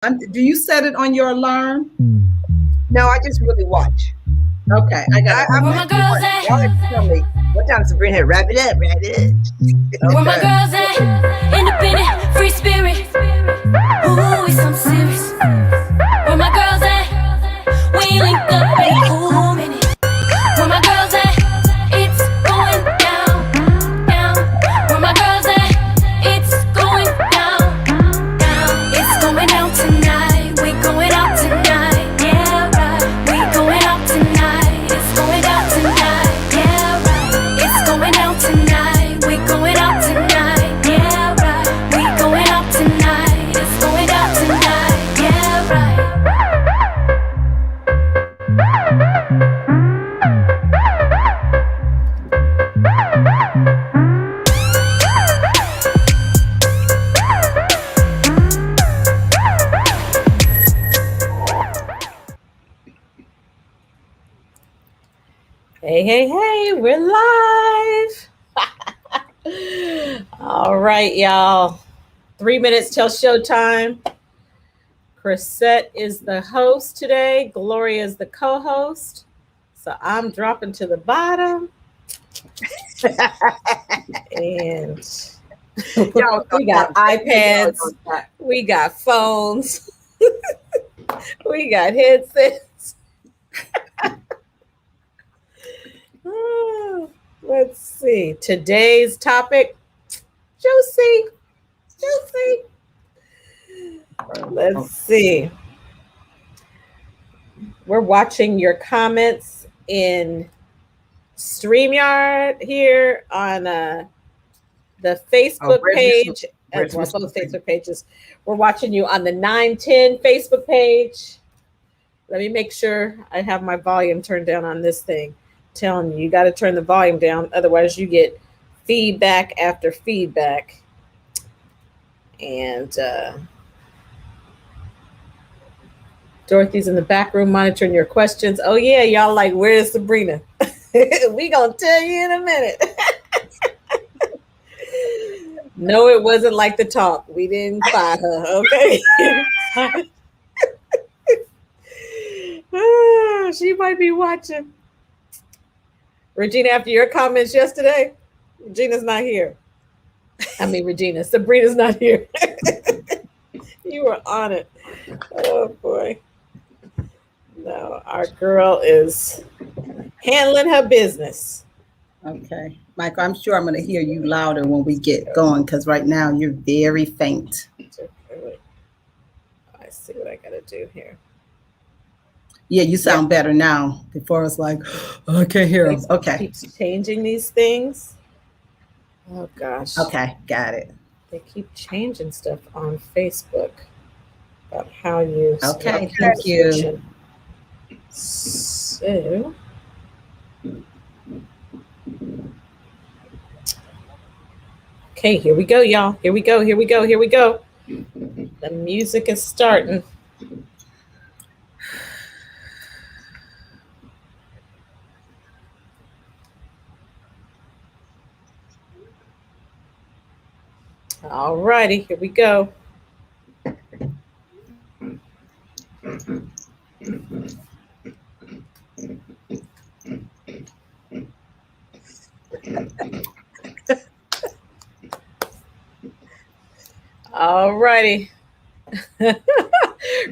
Do you set it on your alarm? No, I just really watch. Okay, I gotta. I'm Where not my the girls one. Y'all have at? to tell me what time Sabrina had wrap it up, wrap it up. Where my Okay. girls at? Independent, free spirit. Ooh, it's some serious. Where my girls at? We link up in a cool minute. Where my girls at? It's going down, down. Where my girls at? It's going down, down. It's going down tonight. We going out tonight. Yeah, right. We going out tonight. It's going down tonight. Yeah, right. It's going down tonight. We going out tonight. Yeah, right. We going out tonight. It's going down tonight. Yeah, right. Hey, hey, hey, we're live. All right, y'all. 3 minutes till showtime. Chrisette is the host today. Gloria is the co-host. So I'm dropping to the bottom. And we got iPads. We got phones. We got headsets. Let's see. Today's topic, Josie. Let's see. We're watching your comments in StreamYard here on the Facebook page, as well as both Facebook pages. We're watching you on the 910 Facebook page. Let me make sure I have my volume turned down on this thing. Telling you got to turn the volume down, otherwise you get feedback after feedback. And Dorothy's in the back room monitoring your questions. Oh yeah, y'all like, where's Sabrina? We gonna tell you in a minute. No, it wasn't like the talk. We didn't fire her, okay? She might be watching. Regina, after your comments yesterday, Regina's not here. I mean, Regina, Sabrina's not here. You were on it. Oh, boy. No, our girl is handling her business. Okay, Michael. I'm sure I'm going to hear you louder when we get going because right now you're very faint. I see what I got to do here. Yeah, you sound better now. Before it's like, oh, I can't hear him. Okay. Keeps changing these things. Oh gosh. Okay, got it. They keep changing stuff on Facebook about how you. Okay, thank you. So. Okay, here we go, y'all. Here we go. The music is starting. All righty, here we go. All righty.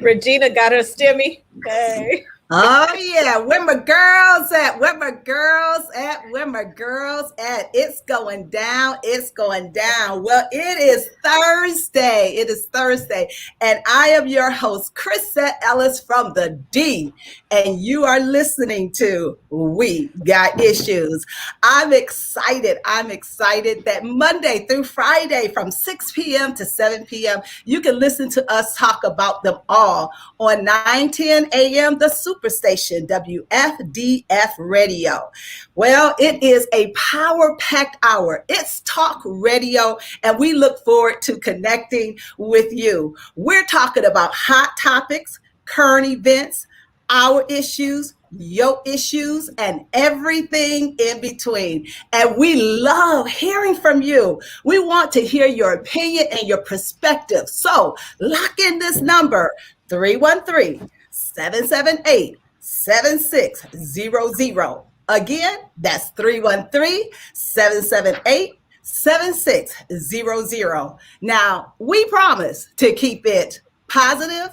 Regina got her stimmy. Hey. Oh yeah, where my girls at? Where my girls at? Where my girls at? It's going down. It's going down. Well, it is Thursday. It is Thursday, and I am your host, Chrisette Ellis from the D, and you are listening to We Got Issues. I'm excited. I'm excited that Monday through Friday from 6 p.m. to 7 p.m. you can listen to us talk about them all on 910 a.m. the Superstation, WFDF Radio. Well, it is a power-packed hour. It's talk radio, and we look forward to connecting with you. We're talking about hot topics, current events, our issues, your issues, and everything in between. And we love hearing from you. We want to hear your opinion and your perspective. So lock in this number, 313-778-7600. Again, that's 313-778-7600. Now, we promise to keep it positive,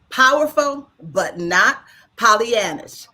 powerful, but not Pollyannish.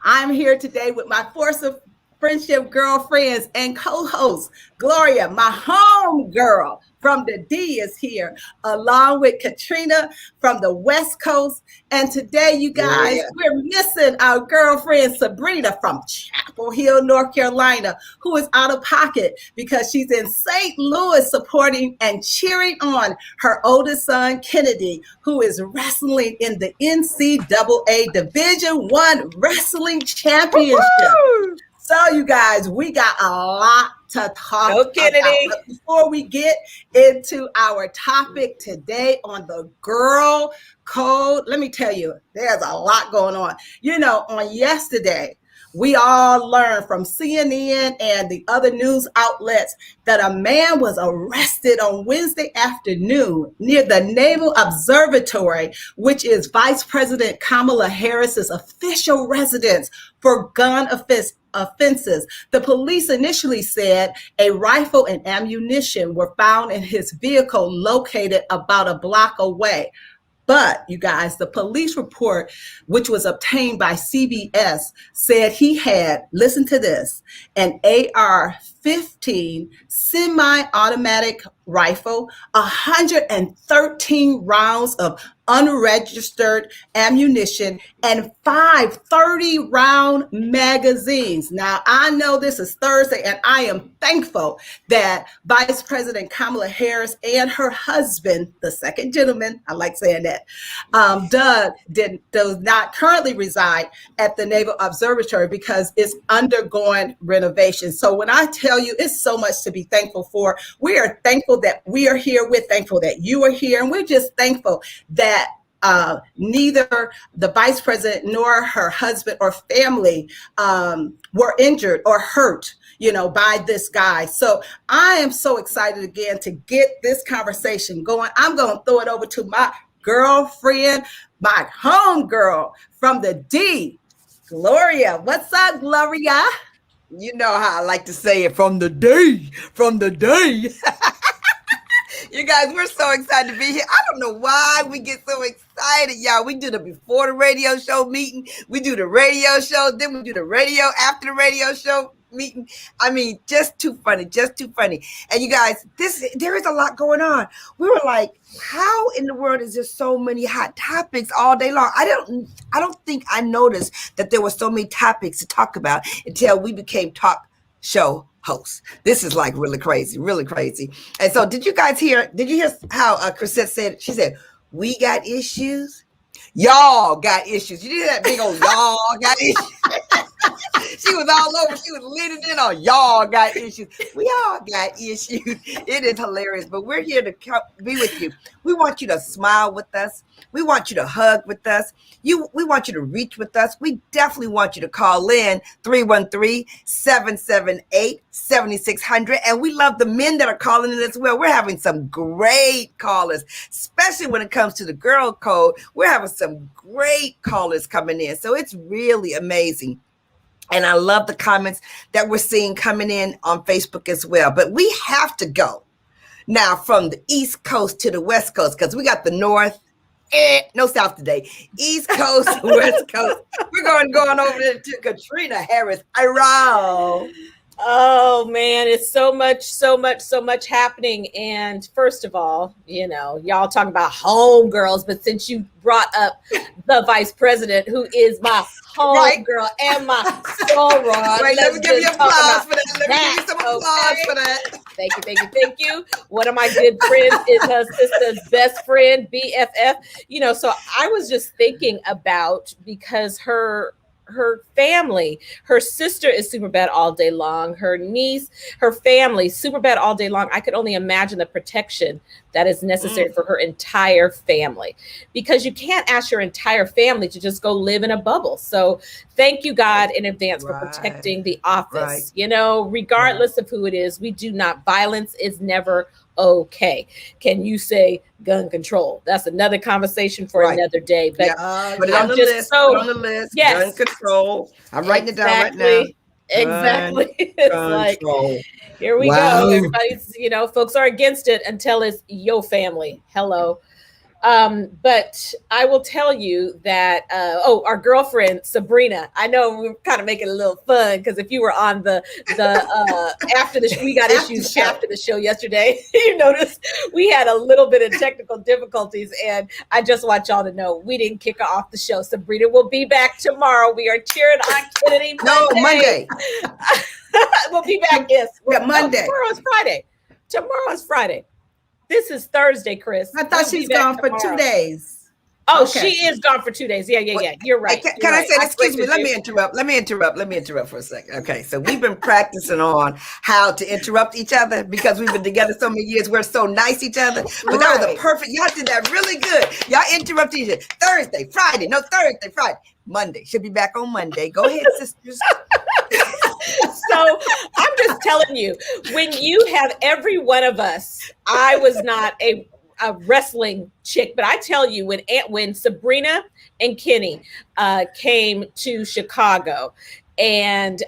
I'm here today with my force of friendship girlfriends and co-host Gloria, my home girl from the D is here, along with Katrina from the West Coast. And today, you guys, we're missing our girlfriend Sabrina from Chapel Hill, North Carolina, who is out of pocket because she's in St. Louis supporting and cheering on her oldest son, Kennedy, who is wrestling in the NCAA Division I Wrestling Championship. Woo-hoo! So, you guys, we got a lot to talk about. But before we get into our topic today on the girl code, let me tell you, there's a lot going on. You know, on yesterday, we all learned from CNN and the other news outlets that a man was arrested on Wednesday afternoon near the Naval Observatory, which is Vice President Kamala Harris's official residence for gun offenses. The police initially said a rifle and ammunition were found in his vehicle located about a block away. But you guys, the police report, which was obtained by CBS, said he had, listen to this, an AR-15 semi-automatic rifle, 113 rounds of unregistered ammunition, and 5 30-round magazines. Now, I know this is Thursday, and I am thankful that Vice President Kamala Harris and her husband, the second gentleman, I like saying that, Doug, does not currently reside at the Naval Observatory because it's undergoing renovation. So when I tell you it's so much to be thankful for, we are thankful that we are here. We're thankful that you are here. And we're just thankful that neither the vice president nor her husband or family were injured or hurt, you know, by this guy. So I am so excited again to get this conversation going. I'm going to throw it over to my girlfriend, my home girl from the D, Gloria. What's up, Gloria? You know how I like to say it, from the D, from the D. You guys, we're so excited to be here. I don't know why we get so excited, y'all. We do the before the radio show meeting. We do the radio show. Then we do the radio after the radio show meeting. I mean, just too funny, just too funny. And you guys, there is a lot going on. We were like, how in the world is there so many hot topics all day long? I don't think I noticed that there were so many topics to talk about until we became talk show hosts. This is like really crazy, really crazy. And so did you hear how Chrisette said, she said, we got issues? Y'all got issues. You did that big old y'all got issues. She was all over. She was leaning in on y'all got issues. We all got issues. It is hilarious, but we're here to be with you. We want you to smile with us. We want you to hug with us. We want you to reach with us. We definitely want you to call in 313-778-7600. And we love the men that are calling in as well. We're having some great callers, especially when it comes to the girl code. We're having some great callers coming in. So it's really amazing. And I love the comments that we're seeing coming in on Facebook as well. But we have to go now from the East Coast to the West Coast because we got the North, no South today, East Coast, West Coast. We're going over there to Katrina Harris. Hello. Oh man, it's so much happening. And first of all, you know, y'all talking about home girls, but since you brought up the vice president, who is my home girl and my soror. Right, let me give you applause for that. Let me give you some applause for that. Thank you. One of my good friends is her sister's best friend, BFF. You know, so I was just thinking about, because her her family, her sister is super bad all day long, her niece, her family super bad all day long. I could only imagine the protection that is necessary for her entire family, because you can't ask your entire family to just go live in a bubble. So thank you, God, in advance for protecting the office. You know, regardless of who it is, we do not, violence is never okay. Can you say gun control? That's another conversation for another day. But put it on the list. Put it on the list. Yes. Gun control. I'm writing it down right now. Exactly. It's like, here we go. Everybody's, you know, folks are against it until it's your family. Hello. But I will tell you that, our girlfriend, Sabrina, I know we're kind of making it a little fun, because if you were on the after the we got issues after the show yesterday, you noticed we had a little bit of technical difficulties, and I just want y'all to know we didn't kick her off the show. Sabrina will be back tomorrow. We are cheering on Kennedy Monday. We'll be back, yes. Monday. Tomorrow is Friday. This is Thursday, Chris. I thought she's gone for 2 days. Oh, okay. She is gone for 2 days. Yeah. You're right. Can I say, excuse me, let me interrupt for a second. Okay, so we've been practicing on how to interrupt each other, because we've been together so many years. We're so nice to each other. But that was a perfect, y'all did that really good. Y'all interrupted each other. Thursday, Friday, Monday. She'll be back on Monday. Go ahead, sisters. So I'm just telling you, when you have every one of us, I was not a wrestling chick, but I tell you, when Sabrina and Kenny came to Chicago, and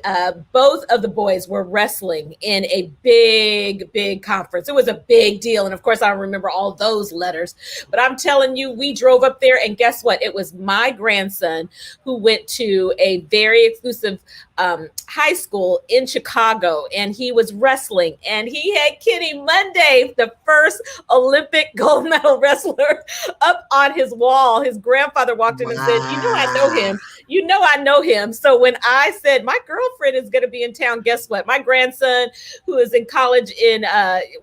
both of the boys were wrestling in a big conference. It was a big deal. And of course, I remember all those letters. But I'm telling you, we drove up there, and guess what? It was my grandson who went to a very exclusive high school in Chicago, and he was wrestling, and he had Kenny Monday, the first Olympic gold medal wrestler, up on his wall. His grandfather walked in and said, "You know, I know him. You know, I know him." So when I said my girlfriend is going to be in town, guess what? My grandson, who is in college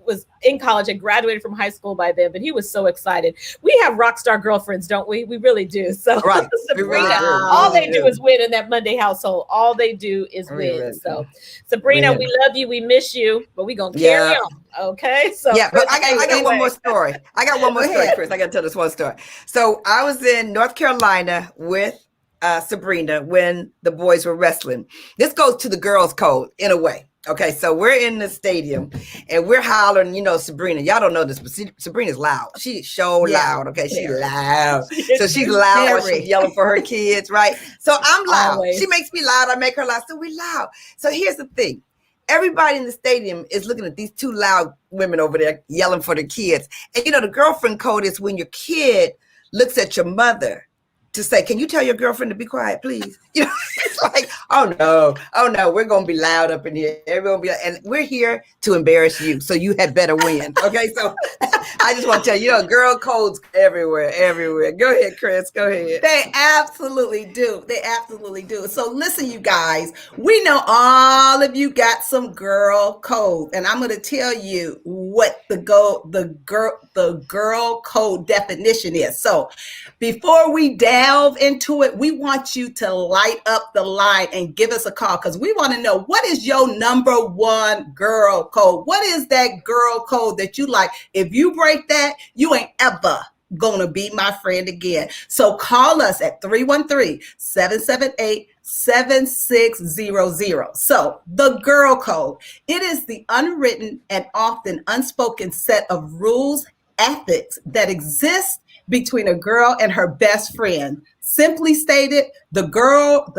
was in college and graduated from high school by then, but he was so excited. We have rock star girlfriends, don't we? We really do. So Sabrina, all they do is win in that Monday household. All they do is win. So Sabrina, we love you. We miss you, but we're going to carry on. Okay. So but I got one more story. Chris. I got to tell this one story. So I was in North Carolina with Sabrina when the boys were wrestling. This goes to the girls' code in a way. Okay, so we're in the stadium and we're hollering, you know, Sabrina, y'all don't know this, but Sabrina's loud. She's so loud. Okay, she's loud. So she's loud when she's yelling for her kids, right? So I'm loud. Always. She makes me loud. I make her loud. So we're loud. So here's the thing. Everybody in the stadium is looking at these two loud women over there yelling for their kids. And, you know, the girlfriend code is when your kid looks at your mother to say, "Can you tell your girlfriend to be quiet, please?" You know, it's like, oh no, we're gonna be loud up in here. Everyone be, and we're here to embarrass you, so you had better win. Okay, so I just want to tell you, you know, girl codes everywhere. Go ahead, Chris. Go ahead. They absolutely do. So listen, you guys, we know all of you got some girl code, and I'm gonna tell you what the girl code definition is. So before we delve into it, we want you to light up the line and give us a call, because we want to know, what is your number one girl code? What is that girl code that you like? If you break that, you ain't ever gonna be my friend again. So call us at 313-778-7600. So the girl code, it is the unwritten and often unspoken set of rules, ethics that exist between a girl and her best friend. Simply stated, the girl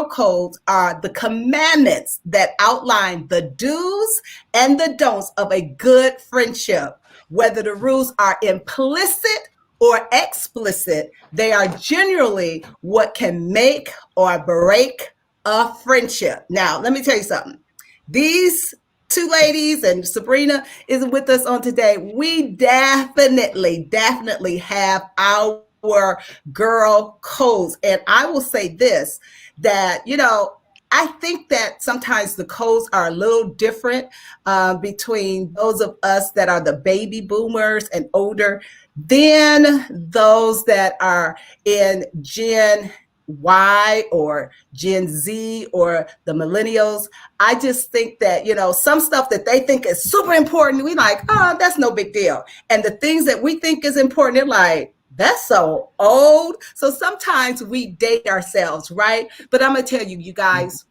codes are the commandments that outline the do's and the don'ts of a good friendship. Whether the rules are implicit or explicit, they are generally what can make or break a friendship. Now, let me tell you something. These two ladies, and Sabrina is with us on today, we definitely have our girl codes. And I will say this, that, you know, I think that sometimes the codes are a little different between those of us that are the baby boomers and older than those that are in Gen Y or Gen Z or the millennials. I just think that, some stuff that they think is super important, we like, oh, that's no big deal. And the things that we think is important, they're like, that's so old. So sometimes we date ourselves, right? But I'm going to tell you, you guys,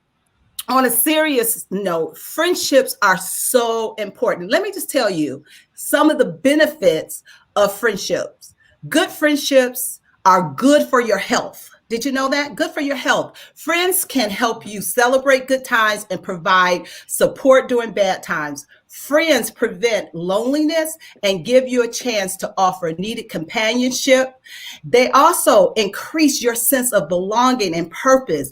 on a serious note, friendships are so important. Let me just tell you some of the benefits of friendships. Good friendships are good for your health. Did you know that? Good for your health. Friends can help you celebrate good times and provide support during bad times. Friends prevent loneliness and give you a chance to offer needed companionship. They also increase your sense of belonging and purpose.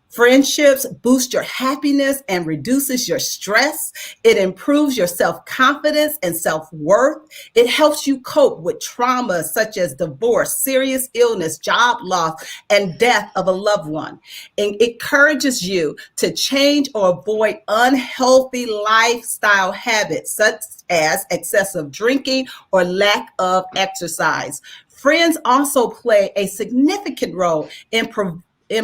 Friendships boost your happiness and reduces your stress. It improves your self-confidence and self-worth. It helps you cope with trauma such as divorce, serious illness, job loss, and death of a loved one. And it encourages you to change or avoid unhealthy lifestyle habits such as excessive drinking or lack of exercise. Friends also play a significant role in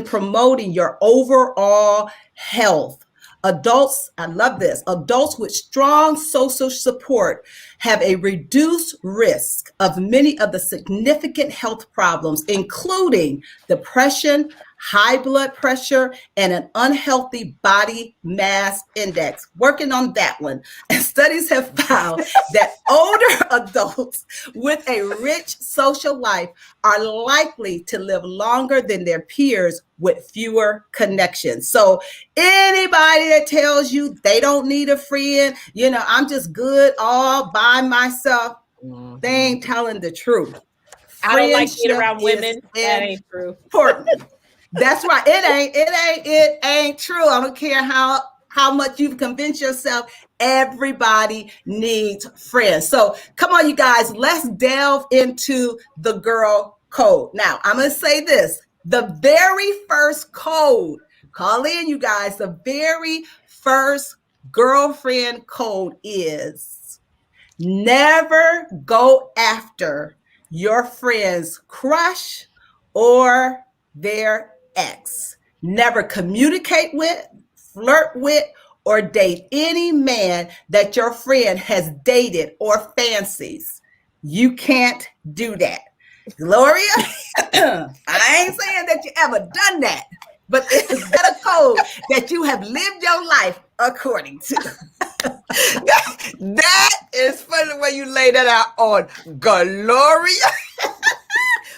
promoting your overall health. Adults, I love this, adults with strong social support have a reduced risk of many of the significant health problems, including depression, high blood pressure, and an unhealthy body mass index. Working on that one. And studies have found that older adults with a rich social life are likely to live longer than their peers with fewer connections. So anybody that tells you they don't need a friend, I'm just good all by myself, they ain't telling the truth. I don't like being around women. That ain't true. Important. That's right. It ain't true. I don't care how much you've convinced yourself. Everybody needs friends. So come on, you guys, let's delve into the girl code. Now, I'm going to say this. The very first code, call in, you guys, the very first girlfriend code is never go after your friend's crush or their ex. Never communicate with, flirt with, or date any man that your friend has dated or fancies. You can't do that. Gloria, I ain't saying that you ever done that, but it's a code that you have lived your life according to. That is funny the way you lay that out on Gloria.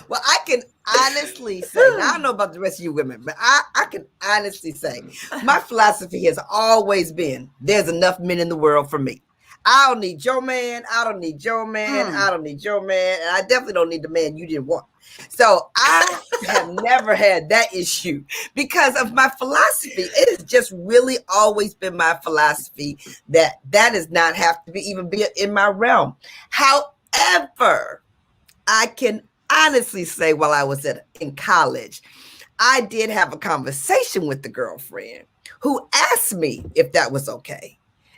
Well, I can honestly say, now, I don't know about the rest of you women, but I can honestly say my philosophy has always been there's enough men in the world for me. I don't need your man. I don't need your man. I don't need your man. And I definitely don't need the man you didn't want. So I have never had that issue because of my philosophy. It has just really always been my philosophy that does not have to even be in my realm. However, I can honestly say while I was in college, I did have a conversation with the girlfriend who asked me if that was okay.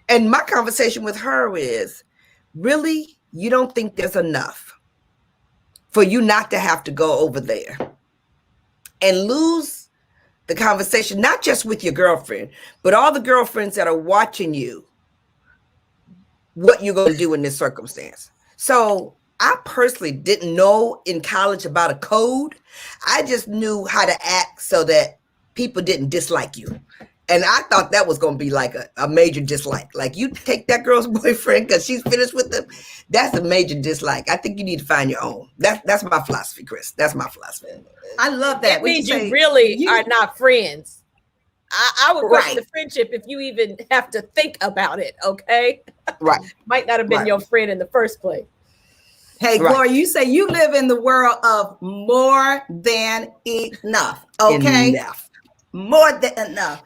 And my conversation with her is, really, you don't think there's enough for you not to have to go over there and lose the conversation, not just with your girlfriend, but all the girlfriends that are watching you, what you're going to do in this circumstance. So I personally didn't know in college about a code. I just knew how to act so that people didn't dislike you. And I thought that was going to be like a major dislike. Like, you take that girl's boyfriend because she's finished with them. That's a major dislike. I think you need to find your own. That's my philosophy, Chris. That's my philosophy. I love that. It means you really are not friends. I would question the friendship if you even have to think about it, okay? Right. Might not have been your friend in the first place. Hey, Gloria, you say you live in the world of more than enough, okay? Enough. More than enough.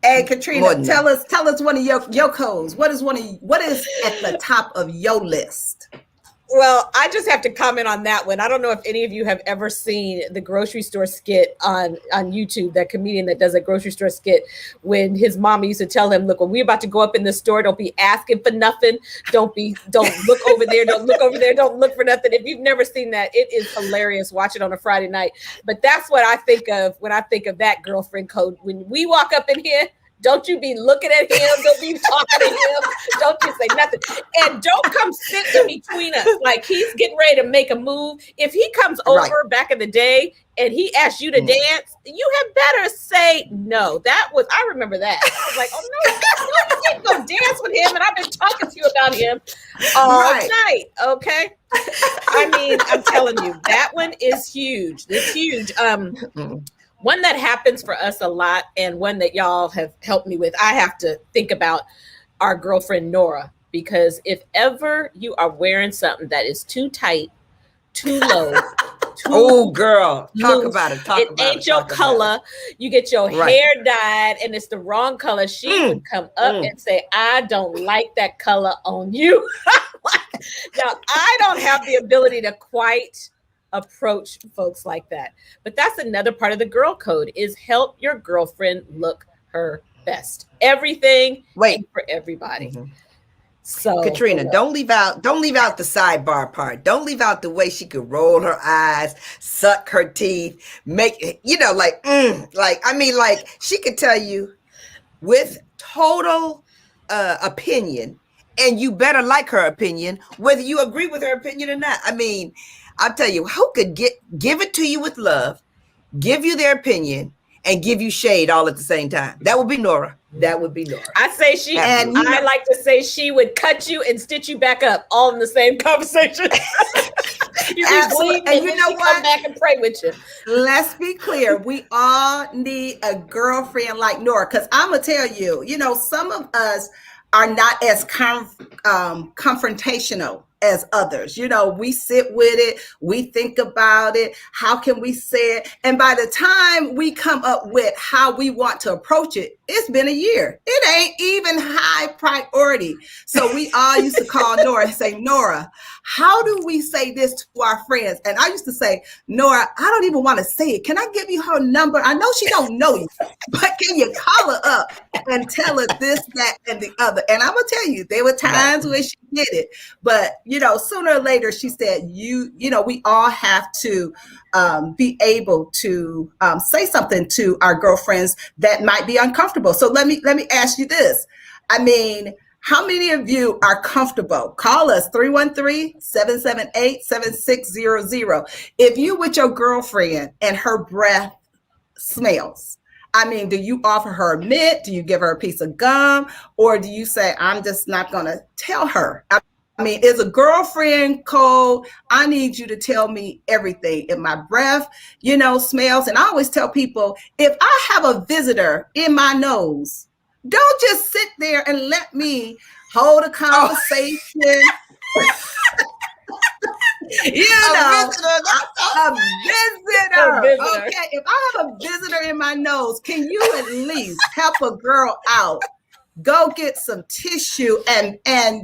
Hey, Katrina, tell us one of your codes. What is at the top of your list? Well, I just have to comment on that one. I don't know if any of you have ever seen the grocery store skit on YouTube, that comedian that does a grocery store skit when his mama used to tell him, look, when we're about to go up in the store, don't be asking for nothing. Don't look over there. Don't look over there. Don't look for nothing. If you've never seen that, it is hilarious. Watch it on a Friday night. But that's what I think of when I think of that girlfriend code. When we walk up in here, don't you be looking at him. Don't be talking to him. Don't you say nothing. And don't come sit in between us. Like he's getting ready to make a move. If he comes over back in the day and he asks you to dance, you had better say no. I remember that. I was like, oh no, you can't go dance with him. And I've been talking to you about him all night. Okay. I mean, I'm telling you, that one is huge. It's huge. One that happens for us a lot, and one that y'all have helped me with, I have to think about our girlfriend Nora, because if ever you are wearing something that is too tight, too low, oh girl, talk loose, about it. It ain't your color. You get your hair dyed and it's the wrong color. She would come up and say, I don't like that color on you. Now, I don't have the ability to quite approach folks like that, but that's another part of the girl code, is help your girlfriend look her best. Everything ain't for everybody. So Katrina, don't leave out the sidebar part. Don't leave out the way she could roll her eyes, suck her teeth, make like she could tell you with total opinion, and you better like her opinion, whether you agree with her opinion or not. I mean, I'll tell you, who could give it to you with love, give you their opinion, and give you shade all at the same time? That would be Nora. That would be Nora. I say I like to say she would cut you and stitch you back up all in the same conversation. Absolutely. And you know what? Come back and pray with you. Let's be clear. We all need a girlfriend like Nora, because I'm going to tell you, some of us are not as confrontational as others. We sit with it, we think about it, how can we say it? And by the time we come up with how we want to approach it, it's been a year. It ain't even high priority. So we all used to call Nora and say, Nora, how do we say this to our friends? And I used to say, Nora, I don't even want to say it. Can I give you her number? I know she don't know you, but can you call her up and tell her this, that, and the other? And I'm going to tell you, there were times when she did it, but sooner or later, she said, we all have to be able to say something to our girlfriends that might be uncomfortable. So let me ask you this. I mean, how many of you are comfortable? Call us 313-778-7600. If you with your girlfriend and her breath smells, I mean, do you offer her a mint? Do you give her a piece of gum? Or do you say, I'm just not going to tell her? I mean, is a girlfriend code, I need you to tell me everything. If my breath, smells. And I always tell people, if I have a visitor in my nose, don't just sit there and let me hold a conversation. A visitor. Okay, if I have a visitor in my nose, can you at least help a girl out? Go get some tissue and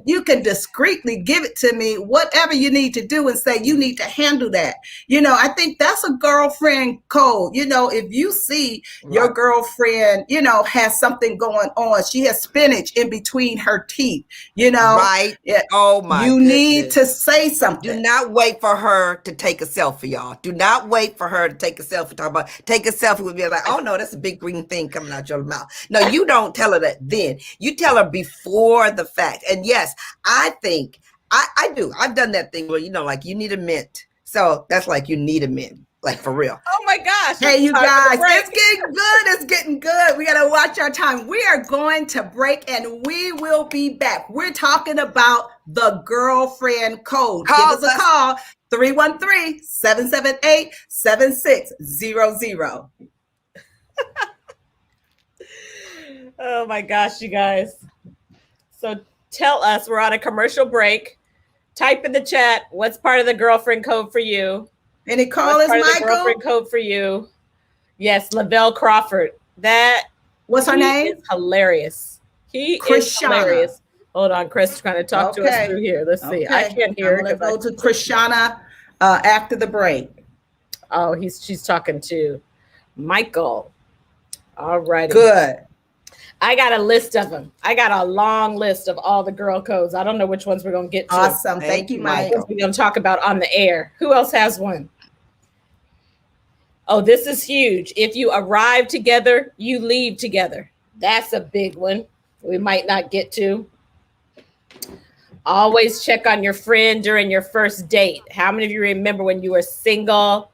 you can discreetly give it to me, whatever you need to do, and say you need to handle that. I think that's a girlfriend code. If you see your girlfriend, has something going on, she has spinach in between her teeth, Right. Oh my You goodness. need to say something. Do not wait for her to take a selfie, y'all. Do not wait for her to take a selfie. Take a selfie with me, like, oh no, that's a big green thing coming out your mouth. No, you don't tell her that then. You tell her before the fact. And yes, I think I do. I've done that thing where, like you need a mint. So that's like you need a mint, like for real. Oh my gosh. Hey, you guys, it's getting good. It's getting good. We got to watch our time. We are going to break and we will be back. We're talking about the girlfriend code. Give us a call, 313-778-7600. Oh my gosh, you guys. So tell us, we're on a commercial break. Type in the chat, what's part of the girlfriend code for you? Any callers, Michael? The Michael? girlfriend code for you. Yes, Lavelle Crawford. What's her name? Is hilarious. He is Krishana. hilarious. Hold on, Chris is trying to talk to us Okay. through here. Let's see. I Okay. can't hear I'm her. gonna go to Krishana after the break. Oh, she's talking to Michael. All righty. Good. I got a list of them. I got a long list of all the girl codes. I don't know which ones we're gonna get to. Awesome. Thank you, Mike. We're gonna talk about on the air. Who else has one? Oh, this is huge. If you arrive together, you leave together. That's a big one. We might not get to. Always check on your friend during your first date. How many of you remember when you were single?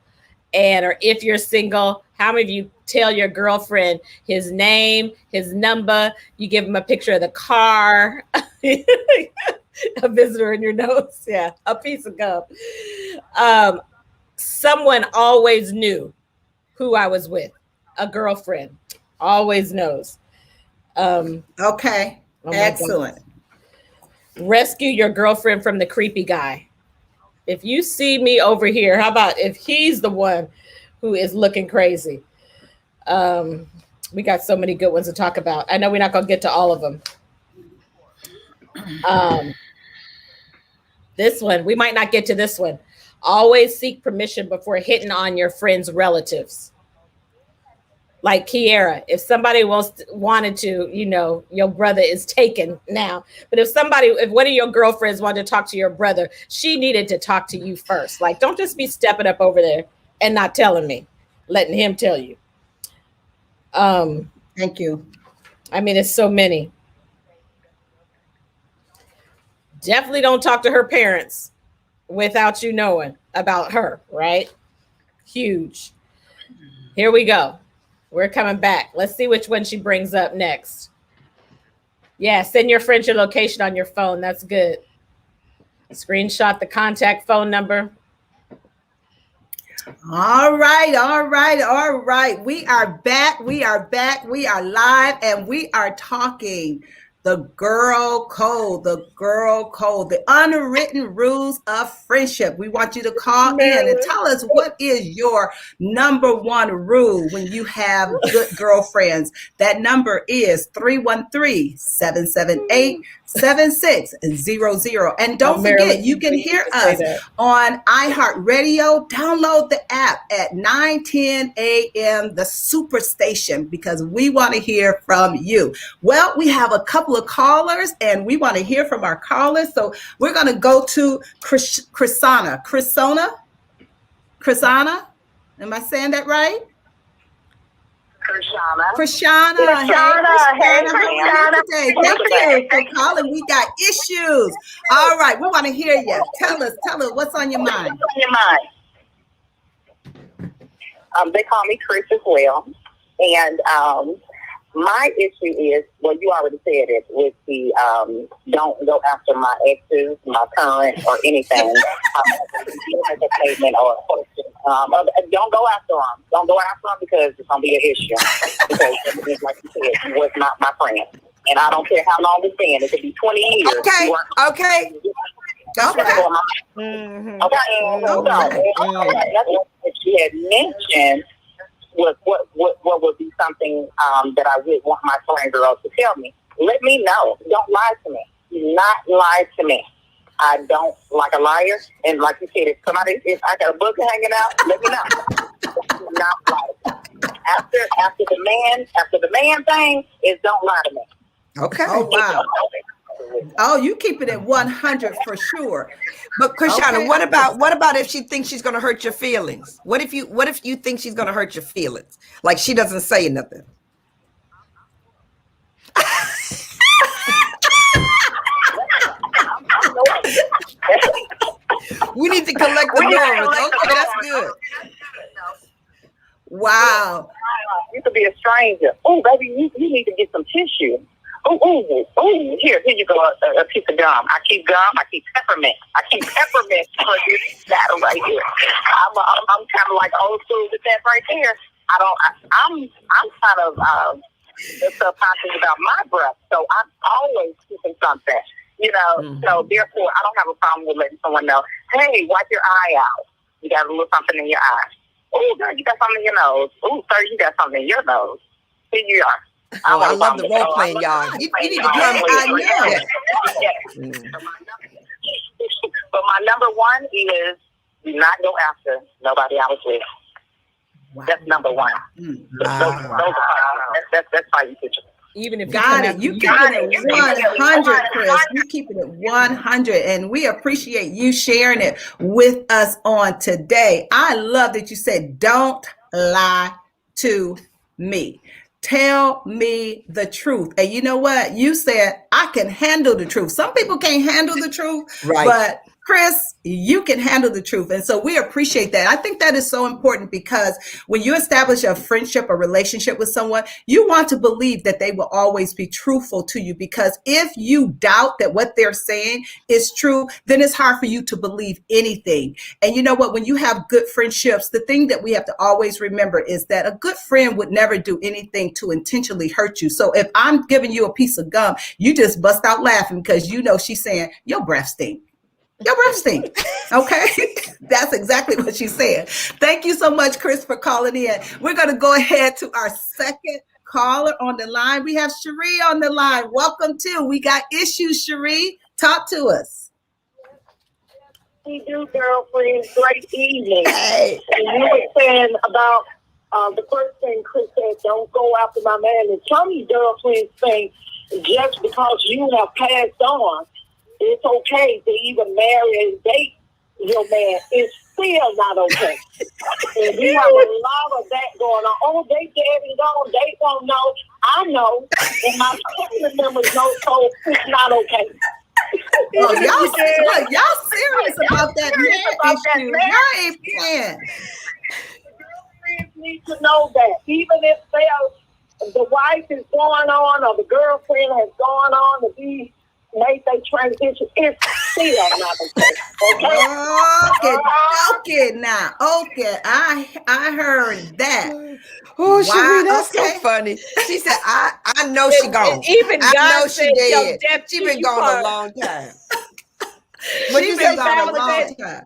Or if you're single, how many of you tell your girlfriend his name, his number? You give him a picture of the car, a visitor in your notes. Yeah, a piece of gum. Someone always knew who I was with. A girlfriend always knows. Okay. Excellent. God. Rescue your girlfriend from the creepy guy. If you see me over here, how about if he's the one who is looking crazy? We got so many good ones to talk about. I know we're not going to get to all of them. This one, we might not get to this one. Always seek permission before hitting on your friend's relatives. Like Kiara, if somebody wanted to, your brother is taken now. But if one of your girlfriends wanted to talk to your brother, she needed to talk to you first. Like, don't just be stepping up over there and not telling me, letting him tell you. Thank you. I mean, it's so many. Definitely don't talk to her parents without you knowing about her, right? Huge. Here we go. We're coming back. Let's see which one she brings up next. Yeah, send your friend your location on your phone. That's good. Screenshot the contact phone number. All right. We are back. We are live, and we are talking the girl code, the unwritten rules of friendship. We want you to call in and tell us what is your number one rule when you have good girlfriends. That number is 313-778-7600. And don't forget, you can hear us on iHeartRadio. Download the app at 9:10 a.m., the Superstation, because we want to hear from you. Well, we have a couple of callers, and we want to hear from our callers. So we're going to go to Chrisana. Chrisana? Am I saying that right? Krishana. Hey, Krishana. Thank you for calling. We got issues. All right, we want to hear you. Tell us what's on your mind. They call me Chris as well. And my issue is, well, you already said it, with the don't go after my exes, my current, or anything. As a statement or a question. Don't go after them. Don't go after them because it's going to be an issue. Because, like you said, you was not my friend. And I don't care how long it's been. It could be 20 years. Okay. That's what she had mentioned was what would be something that I would want my friend girls to tell me. Let me know. Don't lie to me. Do not lie to me. I don't like a liar. And like you said, if I got a book hanging out, let me know. Not lie. After the man thing is don't lie to me. Okay. Oh, wow. Oh, you keep it at 100 for sure. But Krishana, Okay. what about if she thinks she's going to hurt your feelings? What if you think she's going to hurt your feelings? Like she doesn't say nothing. We need to collect the numbers. Okay, that's good. Wow. You could be a stranger. Oh, baby, you need to get some tissue. Oh, here you go, a piece of gum. I keep gum. I keep peppermint. For this battle right here. I'm kind of like old school with that right there. I'm kind of subconscious about my breath, so I'm always keeping something. So therefore, I don't have a problem with letting someone know, hey, wipe your eye out. You got a little something in your eye. Oh, girl, you got something in your nose. Oh, sir, you got something in your nose. Here you are. Oh, I love the role playing, y'all. You need to come. I know. Yes. Mm. But my number one is do not go after nobody I was with. Wow. That's number one. Mm. That's how you picture. Even if Got it. You keeping it 100, Chris. You keeping it 100, and we appreciate you sharing it with us on today. I love that you said, "Don't lie to me. Tell me the truth." And you know what? You said, "I can handle the truth." Some people can't handle the truth, Right. but Chris, you can handle the truth. And so we appreciate that. I think that is so important because when you establish a friendship, a relationship with someone, you want to believe that they will always be truthful to you, because if you doubt that what they're saying is true, then it's hard for you to believe anything. And you know what? When you have good friendships, the thing that we have to always remember is that a good friend would never do anything to intentionally hurt you. So if I'm giving you a piece of gum, you just bust out laughing because you know she's saying, "Your breath stinks. Your breath stink." Okay. That's exactly what she said. Thank you so much, Chris, for calling in. We're going to go ahead to our second caller on the line. We have Cherie on the line. Welcome to We Got Issues, Cherie. Talk to us. We do, girlfriend. Great evening. Hey. And you were saying about the first thing Chris said, don't go after my man. And some of you girlfriends think just because you have passed on, it's okay to even marry and date your man. It's still not okay. And we have a lot of that going on. Oh, they dead and gone. They don't know. I know. And my family members know, so it's not okay. Oh, y'all serious about that man issue. Y'all ain't playing. Friends need to know that. Even if the wife is going on or the girlfriend has gone on to be made they transition, it's still not okay. Okay now. Okay, I heard that. Oh, Wow, Cherie, that's okay. so funny. She said, I know she gone. Even I God know said, she "Till dead. death She do been you gone part." a long time. She's you been say, gone a Val long said- time.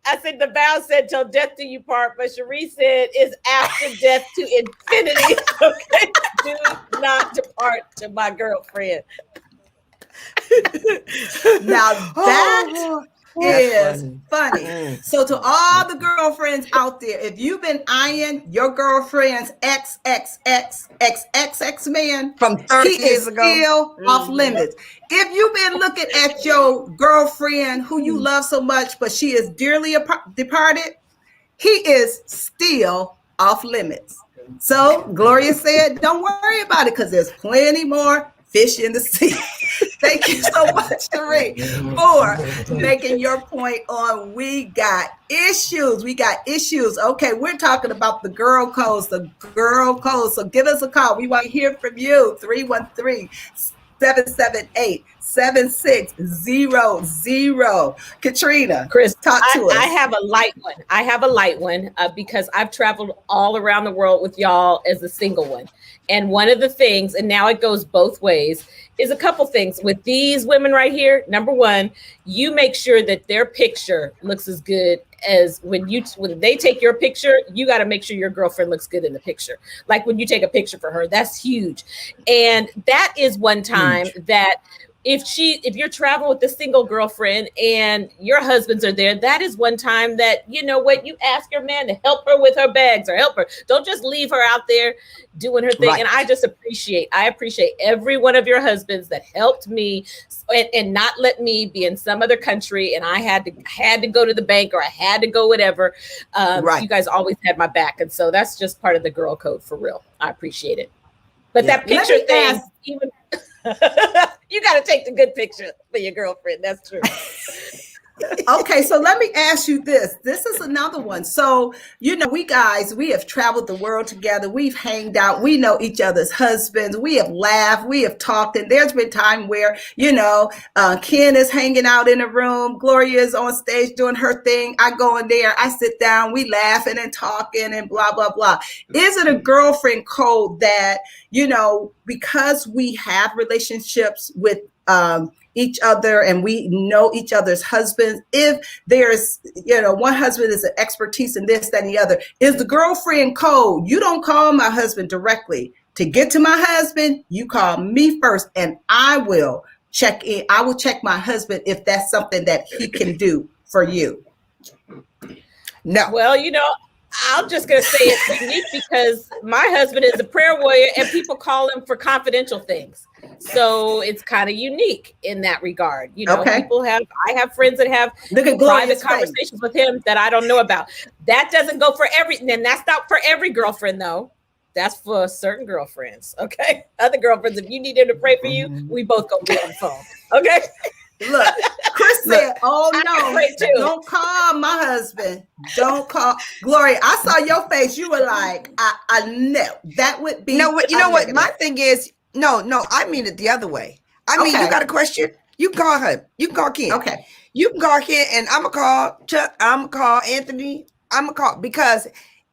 I said the vow said till death do you part, but Cherie said is after death to infinity. Okay? Do not depart to my girlfriend. Now that is That's funny. Mm. So to all the girlfriends out there, if you've been eyeing your girlfriend's XXX man, From he 30 is years ago. still off limits. If you've been looking at your girlfriend who you love so much, but she is dearly departed, he is still off limits. So Gloria said, don't worry about it because there's plenty more fish in the sea. Thank you so much, Cherie, for making your point on We Got Issues. We got issues. Okay, we're talking about the girl codes, the girl codes. So give us a call. We want to hear from you. 313-778-7600. Katrina, Chris, talk to us. I have a light one. I have a light one because I've traveled all around the world with y'all as a single one. And one of the things, and now it goes both ways, is a couple things with these women right here. Number one, you make sure that their picture looks as good as when they take your picture, you got to make sure your girlfriend looks good in the picture. Like when you take a picture for her, that's huge. And that is one time that if you're traveling with a single girlfriend and your husbands are there, that is one time that, you know what, you ask your man to help her with her bags or help her. Don't just leave her out there doing her thing. Right. And I appreciate every one of your husbands that helped me and not let me be in some other country. And I had to go to the bank or I had to go whatever. Right. You guys always had my back. And so that's just part of the girl code for real. I appreciate it. But that picture thing, even you got to take the good picture for your girlfriend. That's true. Okay, so let me ask you this. This is another one. So, we have traveled the world together. We've hanged out. We know each other's husbands. We have laughed. We have talked. And there's been time where, Ken is hanging out in a room. Gloria is on stage doing her thing. I go in there. I sit down. We laughing and talking and blah, blah, blah. Is it a girlfriend code that, because we have relationships with each other and we know each other's husbands, if there's one husband is an expertise in this, that, and the other, is the girlfriend code, you don't call my husband directly, To get to my husband, you call me first, and I will check in. I will check my husband if that's something that he can do for you. No. Well, I'm just going to say it's unique because my husband is a prayer warrior and people call him for confidential things. So it's kind of unique in that regard. Okay. I have friends that have Look at private Gloria's conversations with him that I don't know about. That doesn't go for and that's not for every girlfriend though. That's for certain girlfriends. Okay. Other girlfriends, if you need them to pray for you, we both gonna be on the phone. Okay. Look, Chris said, "Oh no, pray too. don't call my husband. Don't call Gloria." I saw your face. You were like, "I know that would be." No, you know what? My thing is, no, I mean it the other way. I mean, Okay. you got a question? You can call her. You can call Ken. Okay. You can call Ken, and I'm gonna call Chuck. I'm gonna call Anthony. I'm gonna call because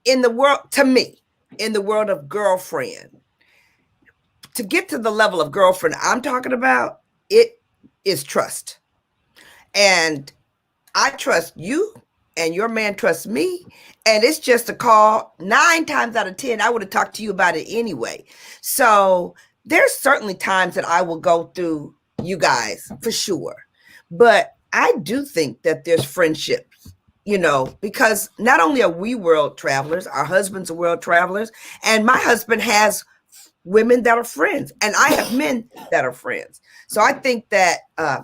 in the world, to me, in the world of girlfriend, to get to the level of girlfriend I'm talking about, it is trust. And I trust you and your man trusts me. And it's just a call. 9 times out of 10, I would have talked to you about it anyway. So there's certainly times that I will go through you guys for sure. But I do think that there's friendships, because not only are we world travelers, our husbands are world travelers, and my husband has women that are friends, and I have men that are friends. So I think that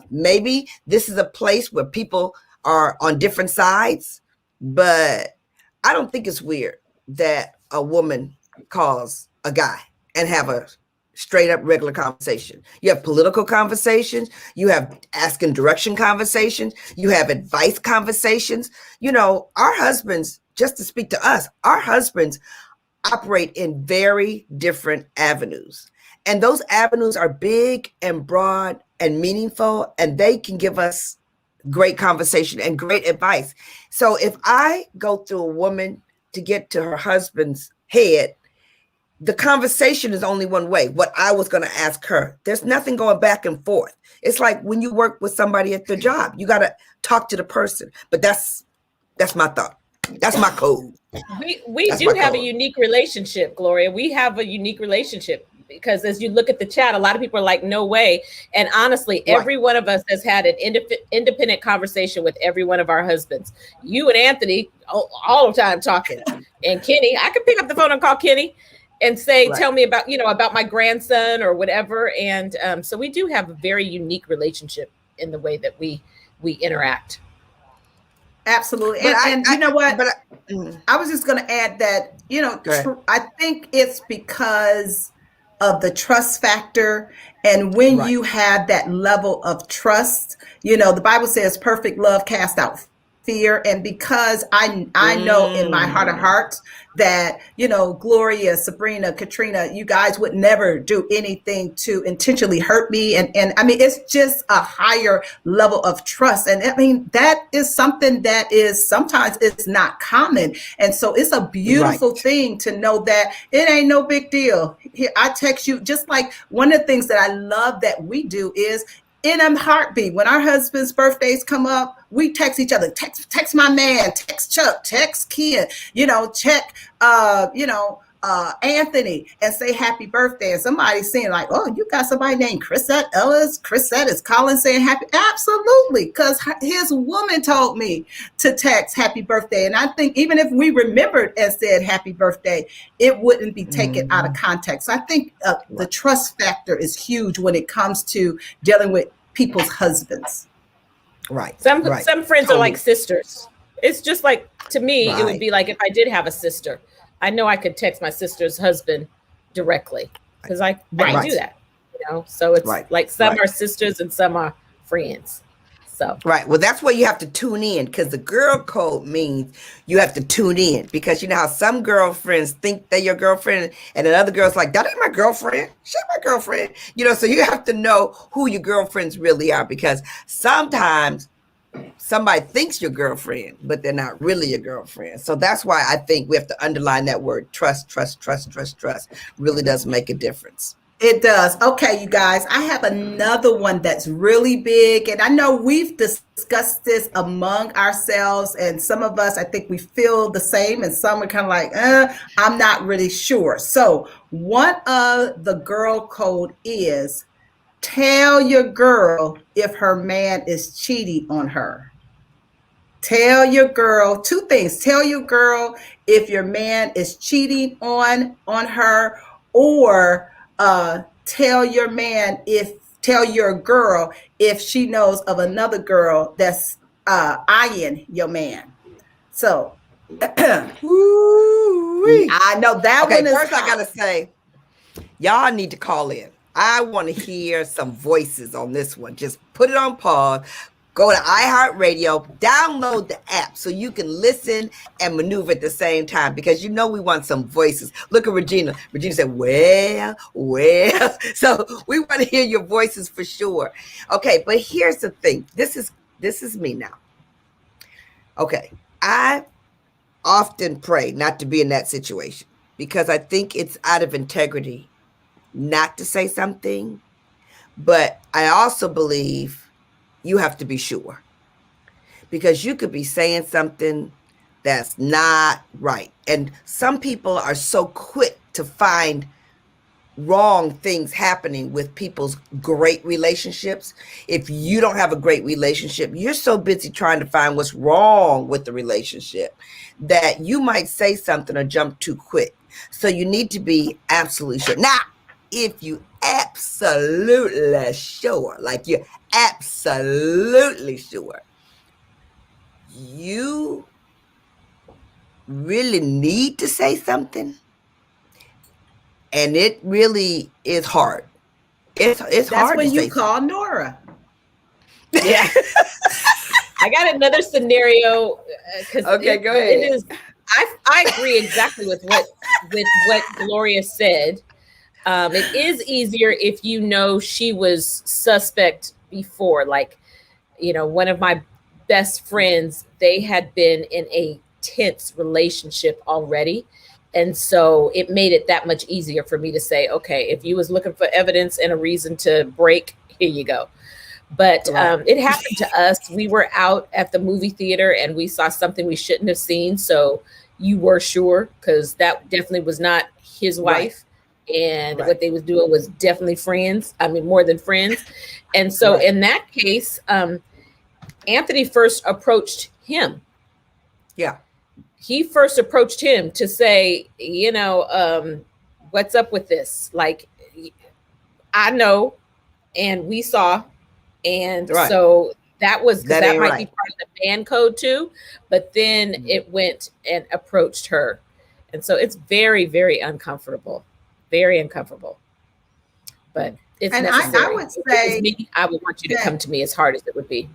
maybe this is a place where people are on different sides, but I don't think it's weird that a woman calls a guy and have a straight up regular conversation. You have political conversations, you have asking direction conversations, you have advice conversations. Our husbands, just to speak to us, our husbands operate in very different avenues. And those avenues are big and broad and meaningful, and they can give us great conversation and great advice. So if I go through a woman to get to her husband's head, the conversation is only one way. What I was going to ask her, there's nothing going back and forth. It's like when you work with somebody at the job, you got to talk to the person. But that's my thought. That's my code. We do have a unique relationship, Gloria. We have a unique relationship because as you look at the chat, a lot of people are like, no way. And honestly, every one of us has had an independent conversation with every one of our husbands. You and Anthony all the time talking. And Kenny, I can pick up the phone and call Kenny and say, tell me about my grandson or whatever. And so we do have a very unique relationship in the way that we interact. Absolutely. And you know what? I was just going to add that, I think it's because of the trust factor. And when you have that level of trust, the Bible says perfect love casts out fear. And because I know in my heart of hearts that, Gloria, Sabrina, Katrina, you guys would never do anything to intentionally hurt me. And I mean, it's just a higher level of trust. And I mean, that is something that is sometimes it's not common. And so it's a beautiful thing to know that it ain't no big deal. Here, I text you, just like one of the things that I love that we do is in a heartbeat. When our husbands' birthdays come up, we text each other. Text my man. Text Chuck. Text Ken. Check. Anthony, and say happy birthday. And somebody's saying like, "Oh, you got somebody named Chrisette Ellis." Chrisette is calling saying happy. Absolutely, because his woman told me to text happy birthday. And I think even if we remembered and said happy birthday, it wouldn't be taken out of context. So I think the trust factor is huge when it comes to dealing with people's husbands. Right. Some friends are like sisters. It's just like, to me, it would be like if I did have a sister, I know I could text my sister's husband directly because I can do that, So it's like some are sisters and some are friends. So well, that's where you have to tune in, because the girl code means you have to tune in, because you know how some girlfriends think they're your girlfriend and another girl's like, that ain't my girlfriend. She's my girlfriend. So you have to know who your girlfriends really are, because sometimes somebody thinks your girlfriend, but they're not really your girlfriend. So that's why I think we have to underline that word trust. Really does make a difference. It does. Okay, you guys, I have another one that's really big. And I know we've discussed this among ourselves, and some of us, I think we feel the same, and some are kind of like, I'm not really sure. So, one of the girl code is tell your girl if her man is cheating on her. Tell your girl two things. Tell your girl if your man is cheating on her, or tell your man if tell your girl if she knows of another girl that's eyeing your man. So Woo-wee. I know that Okay, one is first I hot. gotta say, y'all need to call in. I want to hear some voices on this one. Just put it on pause. Go to iHeartRadio, download the app so you can listen and maneuver at the same time, because you know we want some voices. Look at Regina. Regina said, well. So we want to hear your voices for sure. Okay, but here's the thing. This is me now. Okay, I often pray not to be in that situation because I think it's out of integrity not to say something, but I also believe you have to be sure, because you could be saying something that's not right. And some people are so quick to find wrong things happening with people's great relationships. If you don't have a great relationship, you're so busy trying to find what's wrong with the relationship that you might say something or jump too quick. So you need to be absolutely sure. Now, if you absolutely sure, like you're absolutely sure, you really need to say something, and it really is hard. It's That's hard when to you say call Nora. Yeah. I got another scenario. Okay, go ahead. It is. I agree exactly with what Gloria said. It is easier if you know she was suspect before. Like, one of my best friends, they had been in a tense relationship already. And so it made it that much easier for me to say, okay, if you was looking for evidence and a reason to break, here you go. But it happened to us. We were out at the movie theater and we saw something we shouldn't have seen. So you were sure, because that definitely was not his wife. And what they was doing was definitely friends. I mean, more than friends. And so in that case, Anthony first approached him. Yeah. He first approached him to say, what's up with this? Like, I know, and we saw. And so that was, because that might be part of the man code too. But then it went and approached her. And so it's very, very uncomfortable. Very uncomfortable. But it's necessary. I would say, I would want you to come to me, as hard as it would be.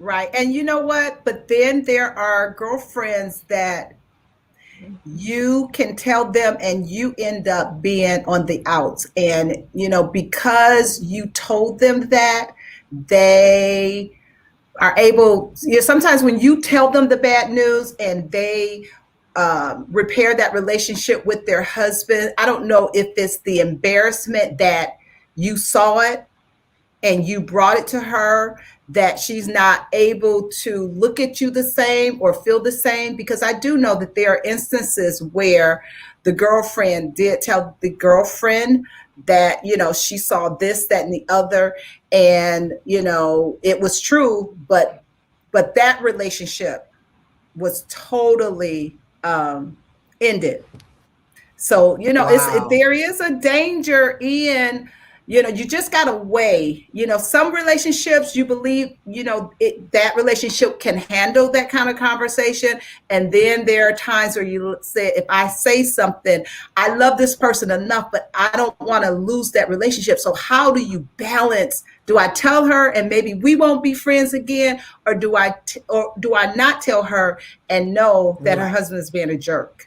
Right. And you know what? But then there are girlfriends that you can tell them and you end up being on the outs. And, because you told them that, they are able, sometimes when you tell them the bad news and they repair that relationship with their husband, I don't know if it's the embarrassment that you saw it and you brought it to her, that she's not able to look at you the same or feel the same. Because I do know that there are instances where the girlfriend did tell the girlfriend that, she saw this, that, and the other. And, it was true, but that relationship was totally ended. So, there is a danger in, you just got to weigh, some relationships you believe, that relationship can handle that kind of conversation. And then there are times where you say, if I say something, I love this person enough, but I don't want to lose that relationship. So how do you balance? Do I tell her and maybe we won't be friends again? Or do I not tell her and know that her husband is being a jerk?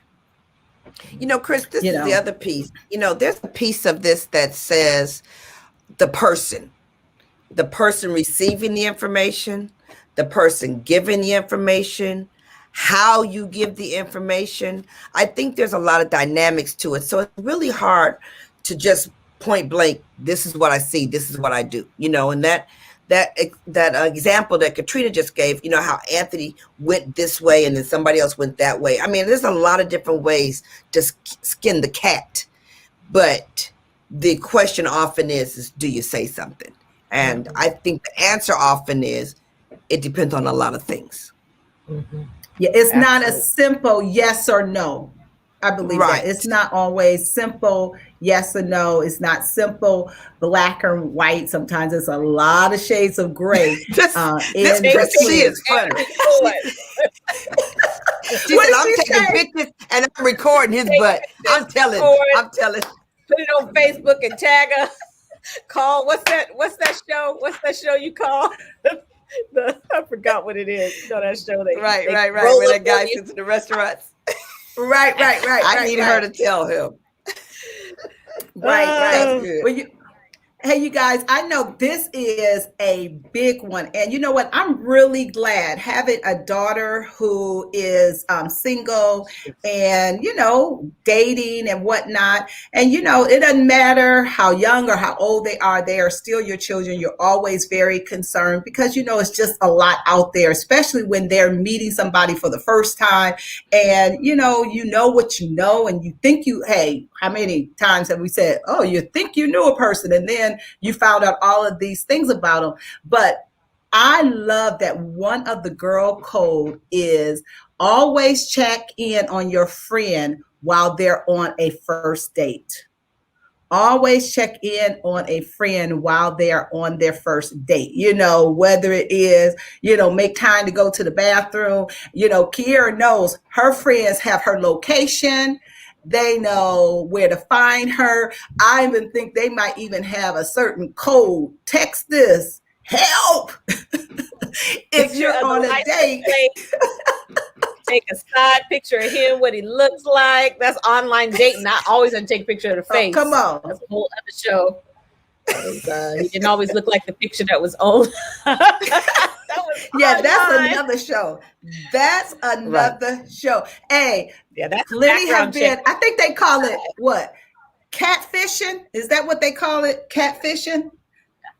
Chris, this is the other piece. There's a piece of this that says the person receiving the information, the person giving the information, how you give the information. I think there's a lot of dynamics to it. So it's really hard to just point blank, this is what I see, this is what I do, you know, and that example that Katrina just gave, you know, how Anthony went this way and then somebody else went that way. I mean, there's a lot of different ways to skin the cat, but the question often is do you say something? And I think the answer often is, it depends on a lot of things. Mhm. Yeah, it's Absolutely. not a simple yes or no. I believe Right. that it's not always simple yes or no. It's not simple black or white. Sometimes it's a lot of shades of gray. This in Chrissy between. is funny. She What said, did I'm she taking say? pictures and I'm recording his butt. I'm telling. Put it on Facebook and tag her. Call what's that show? What's that show you call? I forgot what it is. You know that show they Right. roll When up that guy on you. sits in the restaurants. Right. I need her to tell him. Right. That's good. Well, hey, you guys, I know this is a big one. And you know what? I'm really glad having a daughter who is single and, you know, dating and whatnot. And, you know, it doesn't matter how young or how old they are still your children. You're always very concerned because, you know, it's just a lot out there, especially when they're meeting somebody for the first time. And, you know what you know, and you think hey, how many times have we said, oh, you think you knew a person, and then you found out all of these things about them. But I love that one of the girl code is always check in on your friend while they're on a first date. Always check in on a friend while they're on their first date, you know, whether it is, you know, make time to go to the bathroom. You know, Kiera knows her friends have her location. They know where to find her. I even think they might even have a certain code. Text this, help. If you're on a date. Take a side picture of him, what he looks like. That's online dating. Not always gonna take a picture of the face. Come on. That's a whole other show. He didn't always look like the picture that was on. Yeah, that's another show. That's another show. Hey, yeah, that's Lenny have been, check. I think they call it what? Catfishing? Is that what they call it? Catfishing?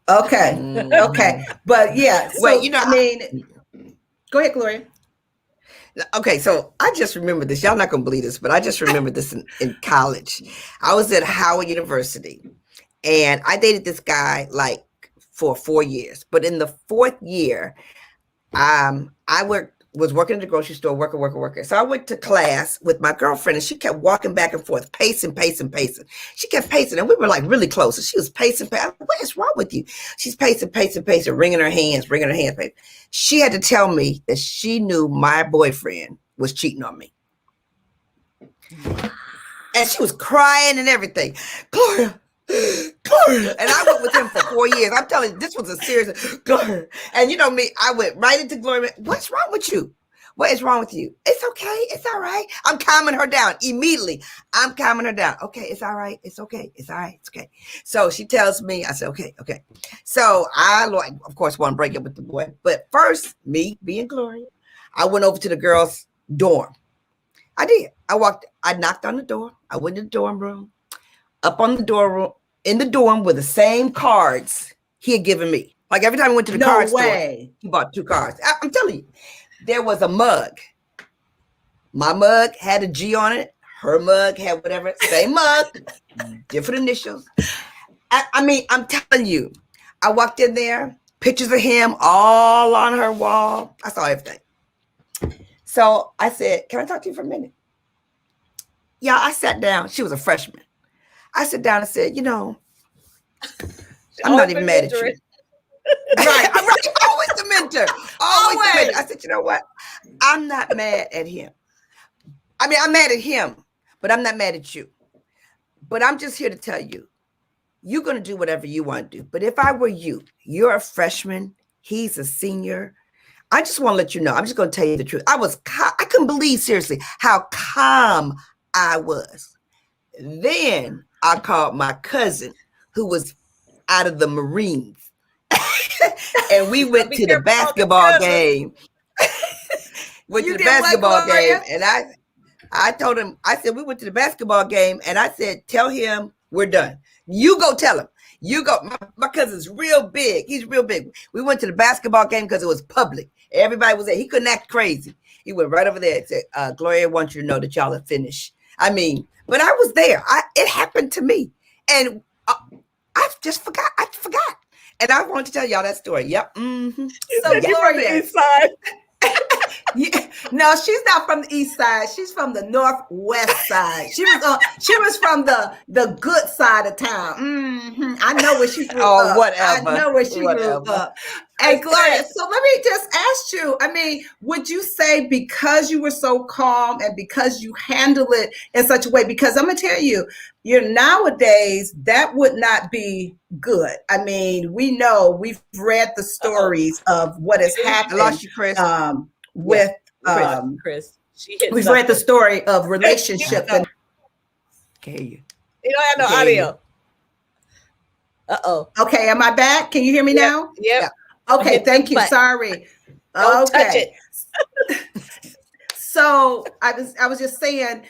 Okay. Okay. But yeah. So, Wait, you know, I mean, go ahead, Gloria. Okay, so I just remember this. Y'all not gonna believe this, but I just remember this in college. I was at Howard University, and I dated this guy like for 4 years. But in the 4th year, I was working at the grocery store, worker. So I went to class with my girlfriend, and she kept walking back and forth, pacing. She kept pacing, and we were like really close. And she was pacing. What is wrong with you? She's pacing, wringing her hands. She had to tell me that she knew my boyfriend was cheating on me. And she was crying and everything. Gloria. And I went with him for 4 years. I'm telling you, this was a serious Gloria. And you know me, I went right into Gloria. What's wrong with you? What is wrong with you? It's okay. It's all right. I'm calming her down immediately. I'm calming her down. Okay, it's all right. It's okay. It's all right. It's okay. So she tells me, I said, okay. So I, of course, want to break up with the boy. But first, me being Gloria, I went over to the girls' dorm. I did. I knocked on the door. I went in the dorm room. Up on the door, in the dorm with the same cards he had given me. Like every time I went to the card store, he bought 2 cards. I'm telling you, there was a mug. My mug had a G on it. Her mug had whatever, same mug, different initials. I mean, I'm telling you, I walked in there, pictures of him all on her wall. I saw everything. So I said, can I talk to you for a minute? Yeah, I sat down. She was a freshman. I sat down and said, you know, I'm not even mad at you. Right. Always the mentor. Always the mentor. I said, you know what? I'm not mad at him. I mean, I'm mad at him, but I'm not mad at you. But I'm just here to tell you, you're going to do whatever you want to do. But if I were you, you're a freshman, he's a senior. I just want to let you know, I'm just going to tell you the truth. I couldn't believe seriously how calm I was. Then I called my cousin who was out of the Marines. And we went to the basketball game. And I told him, I said, we went to the basketball game, and I said, tell him We're done. You go tell him. You go. My cousin's real big. He's real big. We went to the basketball game because it was public. Everybody was there. He couldn't act crazy. He went right over there and said, Gloria wants you to know that y'all are finished. I mean, but I was there. It happened to me. And I just forgot. I forgot. And I wanted to tell y'all that story. Yep. Mm-hmm. So Gloria, East side. yeah, no, she's not from the east side. She's from the northwest side. She was from the good side of town. Mm-hmm. I know where she grew up. Whatever. I know where she grew up. Hey, Gloria, so let me just ask you, I mean, would you say because you were so calm and because you handle it in such a way, because I'm going to tell you, nowadays, that would not be good. I mean, we know, we've read the stories of what has happened. I lost you, Chris. With Chris. We've read the story of relationship. And Okay. You don't have no audio. Uh-oh. okay, am I back? Can you hear me now? Yep. Okay, thank you. But Sorry. don't touch it. So I was just saying,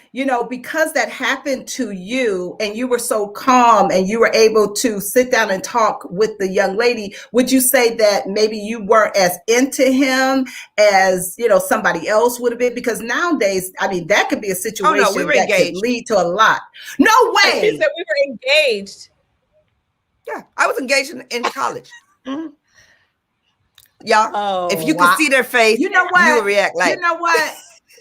because that happened to you and you were so calm and you were able to sit down and talk with the young lady, would you say that maybe you weren't as into him as, somebody else would have been? Because nowadays, I mean, that could be a situation we were that engaged. could lead to a lot. No She way. said we were engaged. Yeah, I was engaged in college. Mm-hmm. Y'all, Oh, if you wow. could see their face, You know what? you would react like, You know what?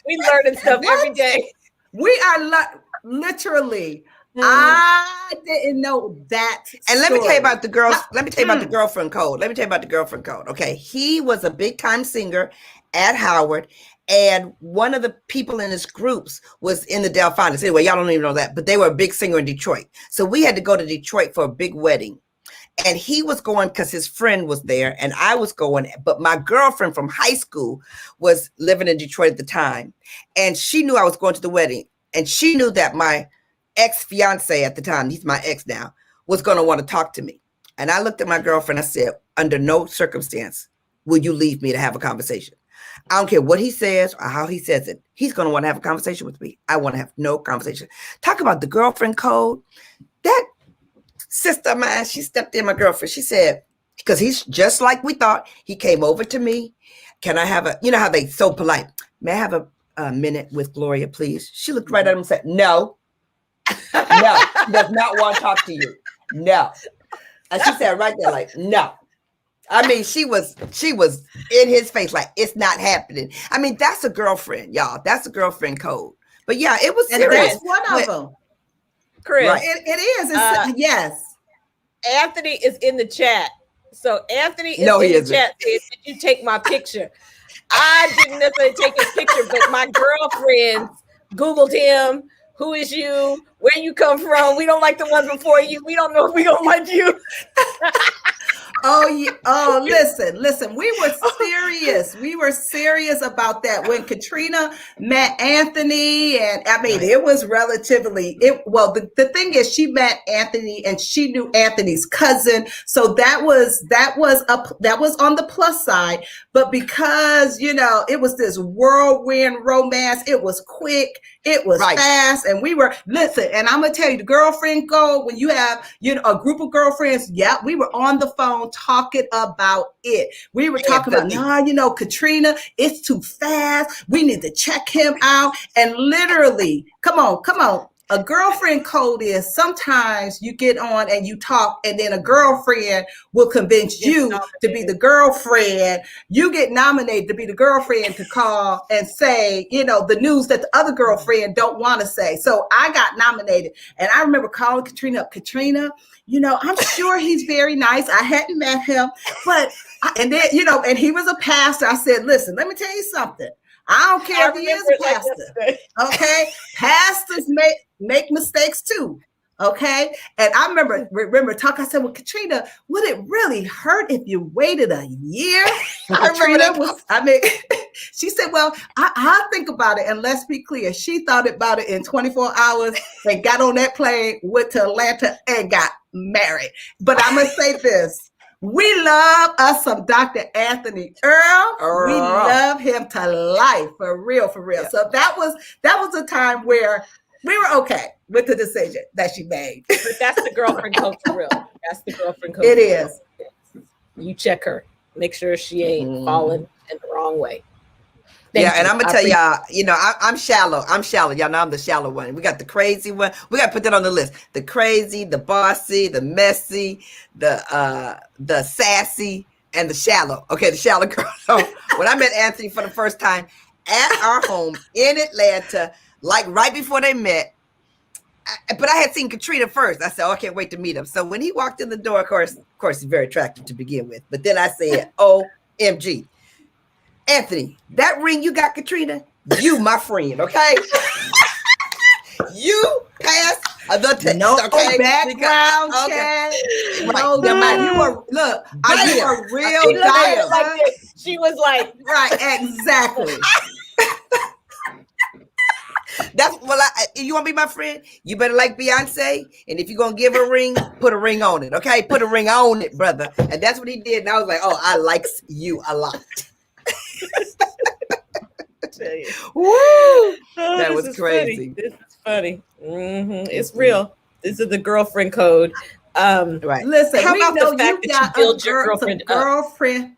we learning stuff every day. We are literally. Mhm. I didn't know that. and let me tell you story. about the girls. Let me tell you about the girlfriend code. Okay, he was a big time singer at Howard, and one of the people in his groups was in the Delphinas. Anyway, y'all don't even know that, but they were a big singer in Detroit. So we had to go to Detroit for a big wedding. And he was going because his friend was there, and I was going. But my girlfriend from high school was living in Detroit at the time, and she knew I was going to the wedding, and she knew that my ex-fiance at the time, he's my ex now, was going to want to talk to me. And I looked at my girlfriend. I said, under no circumstance will you leave me to have a conversation. I don't care what he says or how he says it. He's going to want to have a conversation with me. I want to have no conversation. Talk about the girlfriend code. That sister of mine, she stepped in, my girlfriend. She said, because he's just like we thought, he came over to me. Can I have how they so polite. May I have a minute with Gloria, please? She looked right at him and said, no. No, she does not want to talk to you. No. And she said right there, like, no. I mean, she was in his face, like, it's not happening. I mean, that's a girlfriend, y'all. That's a girlfriend code. But yeah, it was And serious. that's one of them. Chris, Right. It is. It's, yes. Anthony is in the chat. So Anthony is No, in he the isn't. chat saying, did you take my picture? I didn't necessarily take his picture, but my girlfriends Googled him. Who is you? Where you come from? We don't like the one before you. We don't know if we don't like you. Listen. We were serious. We were serious about that when Katrina met Anthony, and I mean, it was relatively. The thing is, she met Anthony, and she knew Anthony's cousin, so that was on the plus side. But because it was this whirlwind romance, it was quick, it was fast, and we were and I'm gonna tell you, the girlfriend code, when you have a group of girlfriends, we were on the phone talking about it. We were talking about, Katrina, it's too fast. We need to check him out. And literally, come on. A girlfriend code is sometimes you get on and you talk, and then a girlfriend will convince you to be the girlfriend. You get nominated to be the girlfriend to call and say, the news that the other girlfriend don't want to say. So I got nominated, and I remember calling Katrina up. Katrina, I'm sure he's very nice. I hadn't met him, but and then and he was a pastor. I said, listen, let me tell you something. I don't care if he is a pastor. Okay, pastors make mistakes too. Okay, and I remember talking. I said, "Well, Katrina, would it really hurt if you waited a year?" She said, "Well, I'll think about it." And let's be clear, she thought about it in 24 hours and got on that plane, went to Atlanta, and got married. But I'm gonna say this. We love us some Dr. Anthony Earl. We love him to life, for real. Yeah. So that was a time where we were okay with the decision that she made. But that's the girlfriend code for real. That's the girlfriend code. It is. You check her. Make sure she ain't falling in the wrong way. And I'm gonna tell y'all, I'm shallow. I'm shallow. Y'all know I'm the shallow one. We got the crazy one. We got to put that on the list. The crazy, the bossy, the messy, the sassy, and the shallow. Okay, the shallow girl. So when I met Anthony for the first time at our home in Atlanta, like right before they met, but I had seen Katrina first. I said, I can't wait to meet him. So when he walked in the door, of course, he's very attractive to begin with. But then I said, OMG. Anthony, that ring you got, Katrina, you my friend, okay? You pass the test. No okay? background check. No, you were you were real dial. She was like, right, exactly. That's you want to be my friend? You better like Beyonce, and if you're gonna give a ring, put a ring on it, okay? Put a ring on it, brother. And that's what he did. And I was like, I likes you a lot. Woo! That was crazy. Funny. This is funny. It's real. This is the girlfriend code. Right. Listen, how we about know the fact you that got you build your girlfriend up? Girlfriend.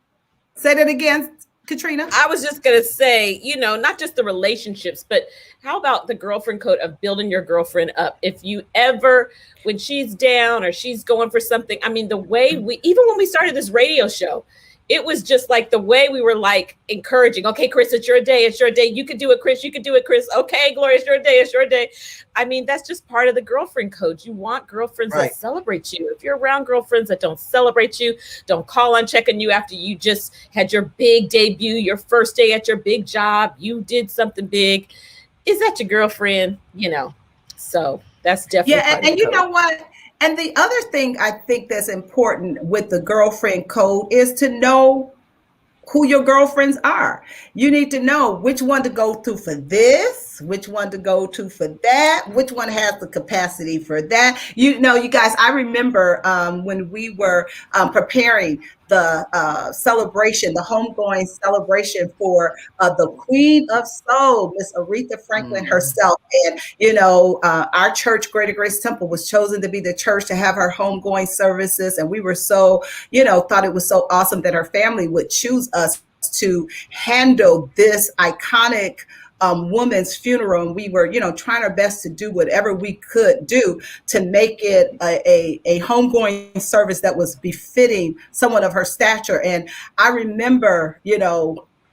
Say that again, Katrina. I was just gonna say, not just the relationships, but how about the girlfriend code of building your girlfriend up? If you ever, when she's down or she's going for something, I mean, the way even when we started this radio show, it was just like the way we were like encouraging. Okay, Chris, it's your day. It's your day. You can do it, Chris. You can do it, Chris. Okay, Gloria, it's your day. It's your day. I mean, that's just part of the girlfriend code. You want girlfriends that celebrate you. If you're around girlfriends that don't celebrate you, don't call on checking you after you just had your big debut, your first day at your big job, you did something big. Is that your girlfriend? So that's definitely and you know what? And the other thing I think that's important with the girlfriend code is to know who your girlfriends are. You need to know which one to go to for this, which one to go to for that, which one has the capacity for that. You guys, I remember when we were preparing the celebration, the homegoing celebration for the Queen of Soul, Miss Aretha Franklin herself. And, our church, Greater Grace Temple, was chosen to be the church to have her homegoing services. And we were so, thought it was so awesome that her family would choose us to handle this iconic woman's funeral. And we were, trying our best to do whatever we could do to make it a homegoing service that was befitting someone of her stature. And I remember,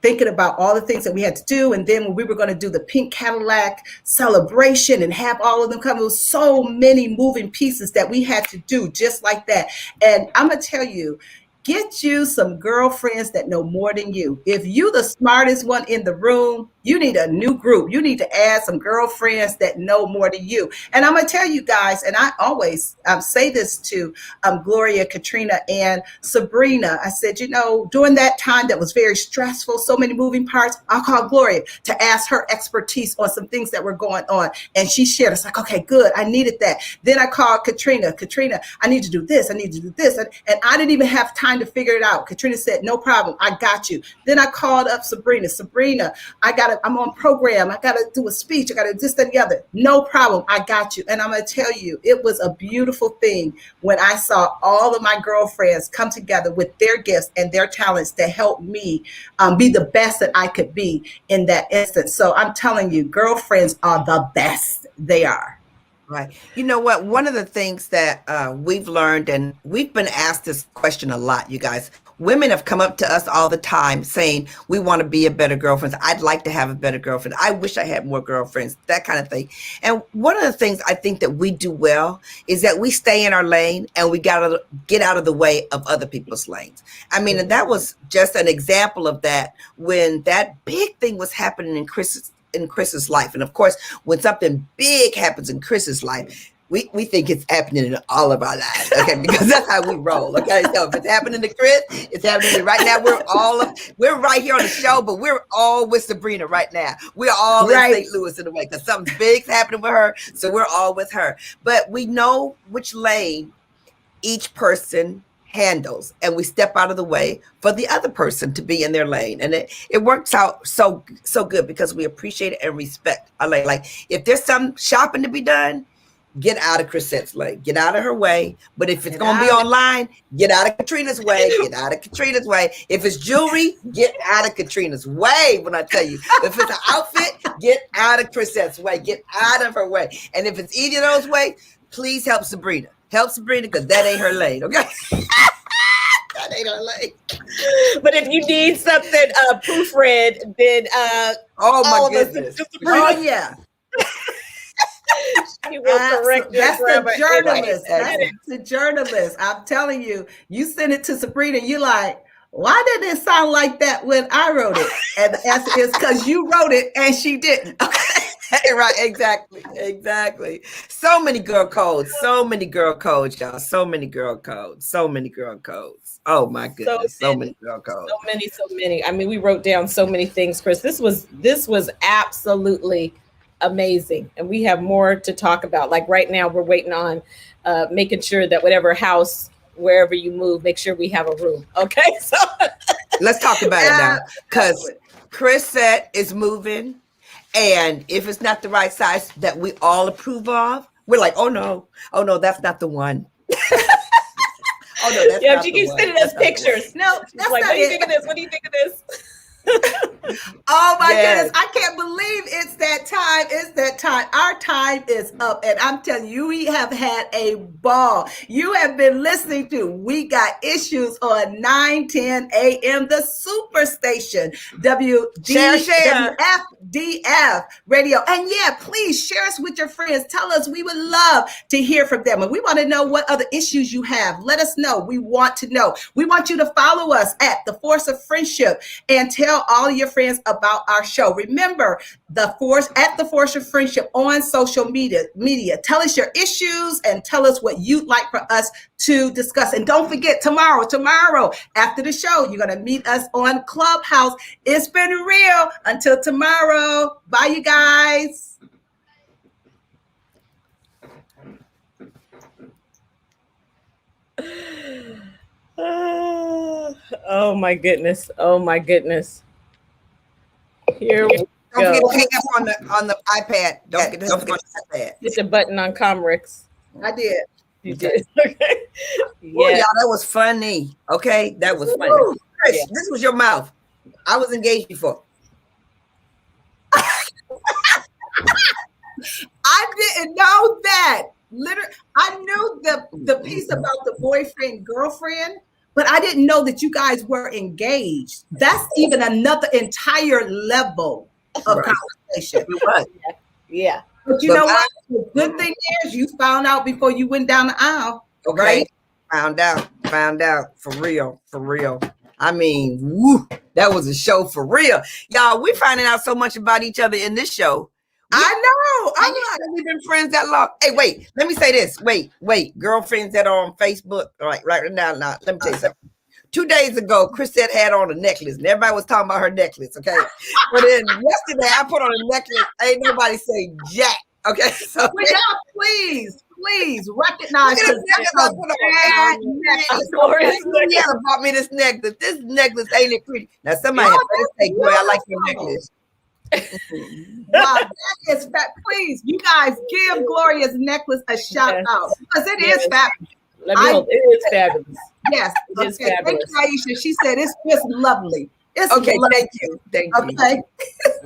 thinking about all the things that we had to do. And then when we were going to do the Pink Cadillac celebration and have all of them come, there was so many moving pieces that we had to do just like that. And I'm going to tell you, get you some girlfriends that know more than you. If you the smartest one in the room, you need a new group. You need to add some girlfriends that know more than you. And I'm going to tell you guys, and I always say this to Gloria, Katrina, and Sabrina. I said, during that time that was very stressful, so many moving parts, I'll call Gloria to ask her expertise on some things that were going on. And she shared, it's like, okay, good. I needed that. Then I called Katrina, I need to do this. I need to do this. And I didn't even have time to figure it out. Katrina said, no problem. I got you. Then I called up Sabrina, I'm on program. I got to do a speech. I got to this, that, and the other. No problem. I got you. And I'm going to tell you, it was a beautiful thing when I saw all of my girlfriends come together with their gifts and their talents to help me be the best that I could be in that instance. So I'm telling you, girlfriends are the best. They are. Right. You know what? One of the things that we've learned, and we've been asked this question a lot, you guys. Women have come up to us all the time saying, we want to be a better girlfriend. I'd like to have a better girlfriend. I wish I had more girlfriends, that kind of thing. And one of the things I think that we do well is that we stay in our lane and we got to get out of the way of other people's lanes. I mean, and that was just an example of that when that big thing was happening in Chris's life. And of course, when something big happens in Chris's life, we think it's happening in all of our lives, okay? Because that's how we roll, okay? So if it's happening to Chris, it's happening right now. We're right here on the show, but we're all with Sabrina right now. We're all in St. Louis in a way because something big's happening with her, so we're all with her. But we know which lane each person handles, and we step out of the way for the other person to be in their lane. And it works out so good because we appreciate it and respect our lane. Like if there's some shopping to be done, get out of Chrisette's lane, get out of her way. But if it's going to be online, get out of Katrina's way, get out of Katrina's way. If it's jewelry, get out of Katrina's way. When I tell you, if it's an outfit, get out of Chrisette's way, get out of her way. And if it's either of those ways, please help Sabrina. Help Sabrina, because that ain't her lane, okay? That ain't her lane. But if you need something proofread, then Oh my all of us goodness. to Oh Sabrina, yeah. she will correct your That's grammar. the journalist. Anyway. That's the journalist. I'm telling you, you send it to Sabrina, you like, why did it sound like that when I wrote it? And the answer is because you wrote it and she didn't. Okay. Right, exactly. So many girl codes, y'all. So many girl codes. Oh my goodness, so many girl codes. So many. I mean, we wrote down so many things, Chris. This was absolutely amazing, and we have more to talk about. Like right now, we're waiting on making sure that whatever house, wherever you move, make sure we have a room. Okay, so let's talk about it now, because Chrisette is moving. And if it's not the right size that we all approve of, we're like, oh no, that's not the one. Oh no, that's yeah, not she the keeps one. sending us pictures. No, that's Like, not what do you it. think of this? What do you think of this? Oh my Yes. goodness, I can't believe it's that time. It's that time. Our time is up. And I'm telling you, we have had a ball. You have been listening to We Got Issues on 910 AM, the Superstation, Share. WFDF Radio. And yeah, please share us with your friends. Tell us. We would love to hear from them. And we want to know what other issues you have. Let us know. We want to know. We want you to follow us at The Force of Friendship and tell all your friends about our show. Remember, The Force of Friendship on social media. Tell us your issues and tell us what you'd like for us to discuss. And don't forget, tomorrow after the show, you're going to meet us on Clubhouse. It's been real. Until tomorrow. Bye, you guys. Oh my goodness. Here we Don't go. forget to hang up on the iPad. Don't forget on the iPad. Hit the button on Comrex. I did. You did. Okay. Ooh, Yeah. y'all, that was funny. Okay, that was funny. Ooh. Chris, Yeah. this was your mouth. I was engaged before. I didn't know that. Literally, I knew the piece about the boyfriend, girlfriend, but I didn't know that you guys were engaged. That's even another entire level of Right. conversation. We was. Yeah. But you But know what? The good thing is you found out before you went down the aisle. Okay. Right? Found out. For real. I mean, woo, that was a show for real. Y'all, we're finding out so much about each other in this show. I know. I'm not. We've been friends that long. Hey, wait. Let me say this. Wait. Girlfriends that are on Facebook. All right now. Let me tell you something. 2 days ago, Chrisette had on a necklace, and everybody was talking about her necklace. Okay, but then yesterday I put on a necklace. Ain't nobody say jack. Okay, so Well, y'all, please recognize look at this. this necklace I put on. Gloria bought me this necklace. This necklace ain't it pretty? Now somebody had to say, "Boy, I like your necklace." Wow, that is please, you guys give Gloria's necklace a shout Yes. out because it Yes. is fabulous. Let me hold. It is fabulous. Yes, It is okay. Thank you, Aisha. She said it's just lovely. It's Okay, lovely. thank you. Okay.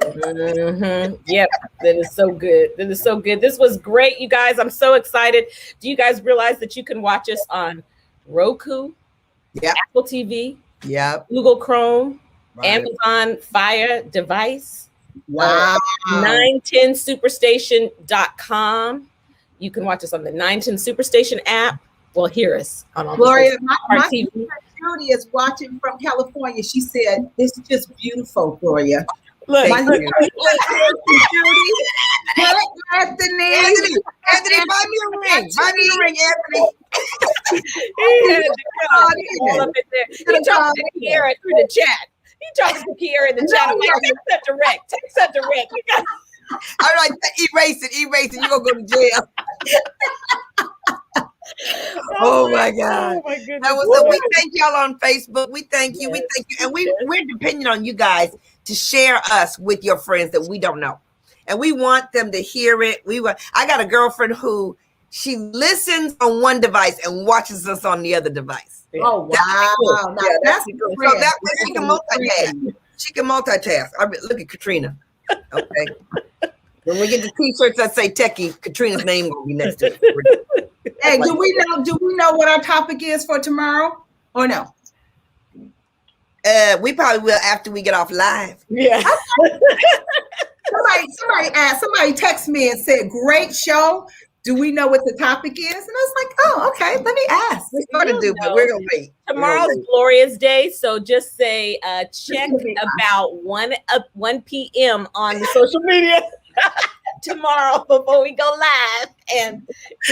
Mhm. Yep, that is so good. This was great, you guys. I'm so excited. Do you guys realize that you can watch us on Roku, Yep. Apple TV, Yep. Google Chrome, Right. Amazon Fire device, Wow. 910superstation.com. You can watch us on the 910 Superstation app. Well, hear us on all Gloria, the my our sister TV. Judy is watching from California. She said, "It's just beautiful, Gloria." Look, My Thank you. Judy, Anthony, Anthony, buy me a ring. Buy me a ring, Anthony. he had to come all up in there. He talking to Kiara through the chat. He talking to Kiara in the chat. I'm like, text that direct. You got All right, erase it. You're gonna go to jail. Oh my God. Oh my goodness. That was we thank y'all on Facebook. We thank you. We thank you. And we're depending on you guys to share us with your friends that we don't know. And we want them to hear it. I got a girlfriend who she listens on one device and watches us on the other device. Oh wow! Now that's cool. So that way she can multitask. She can multitask. Look at Katrina. Okay. When we get the t-shirts that say Techie, Katrina's name will be next to it. Hey, do we know what our topic is for tomorrow or no? We probably will after we get off live. Yeah. Somebody texted me and said, "Great show. Do we know what the topic is?" And I was like, "Oh, okay. Let me ask." We're going to do, but we're going to wait. Tomorrow's Glorious Day, so just say check about 1 p.m. on the social media tomorrow before we go live, and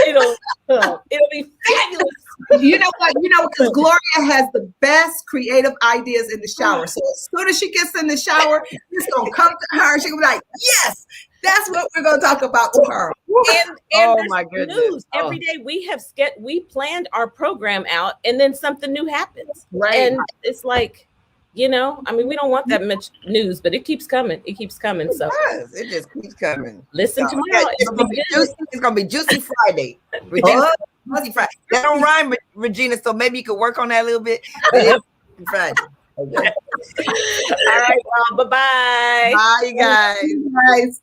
it'll be fabulous. You know what? Because Gloria has the best creative ideas in the shower. So as soon as she gets in the shower, it's gonna come to her. She'll be like, "Yes, that's what we're gonna talk about tomorrow." And oh my goodness! News. Every day we planned our program out, and then something new happens. Right. And it's like, we don't want that much news, but it keeps coming. It keeps coming. So it just keeps coming. Listen tomorrow. It's gonna be Juicy Friday. Juicy Friday. That don't rhyme, Regina. So maybe you could work on that a little bit. Friday. Okay. All right, bye-bye. Bye, you guys. Bye, guys.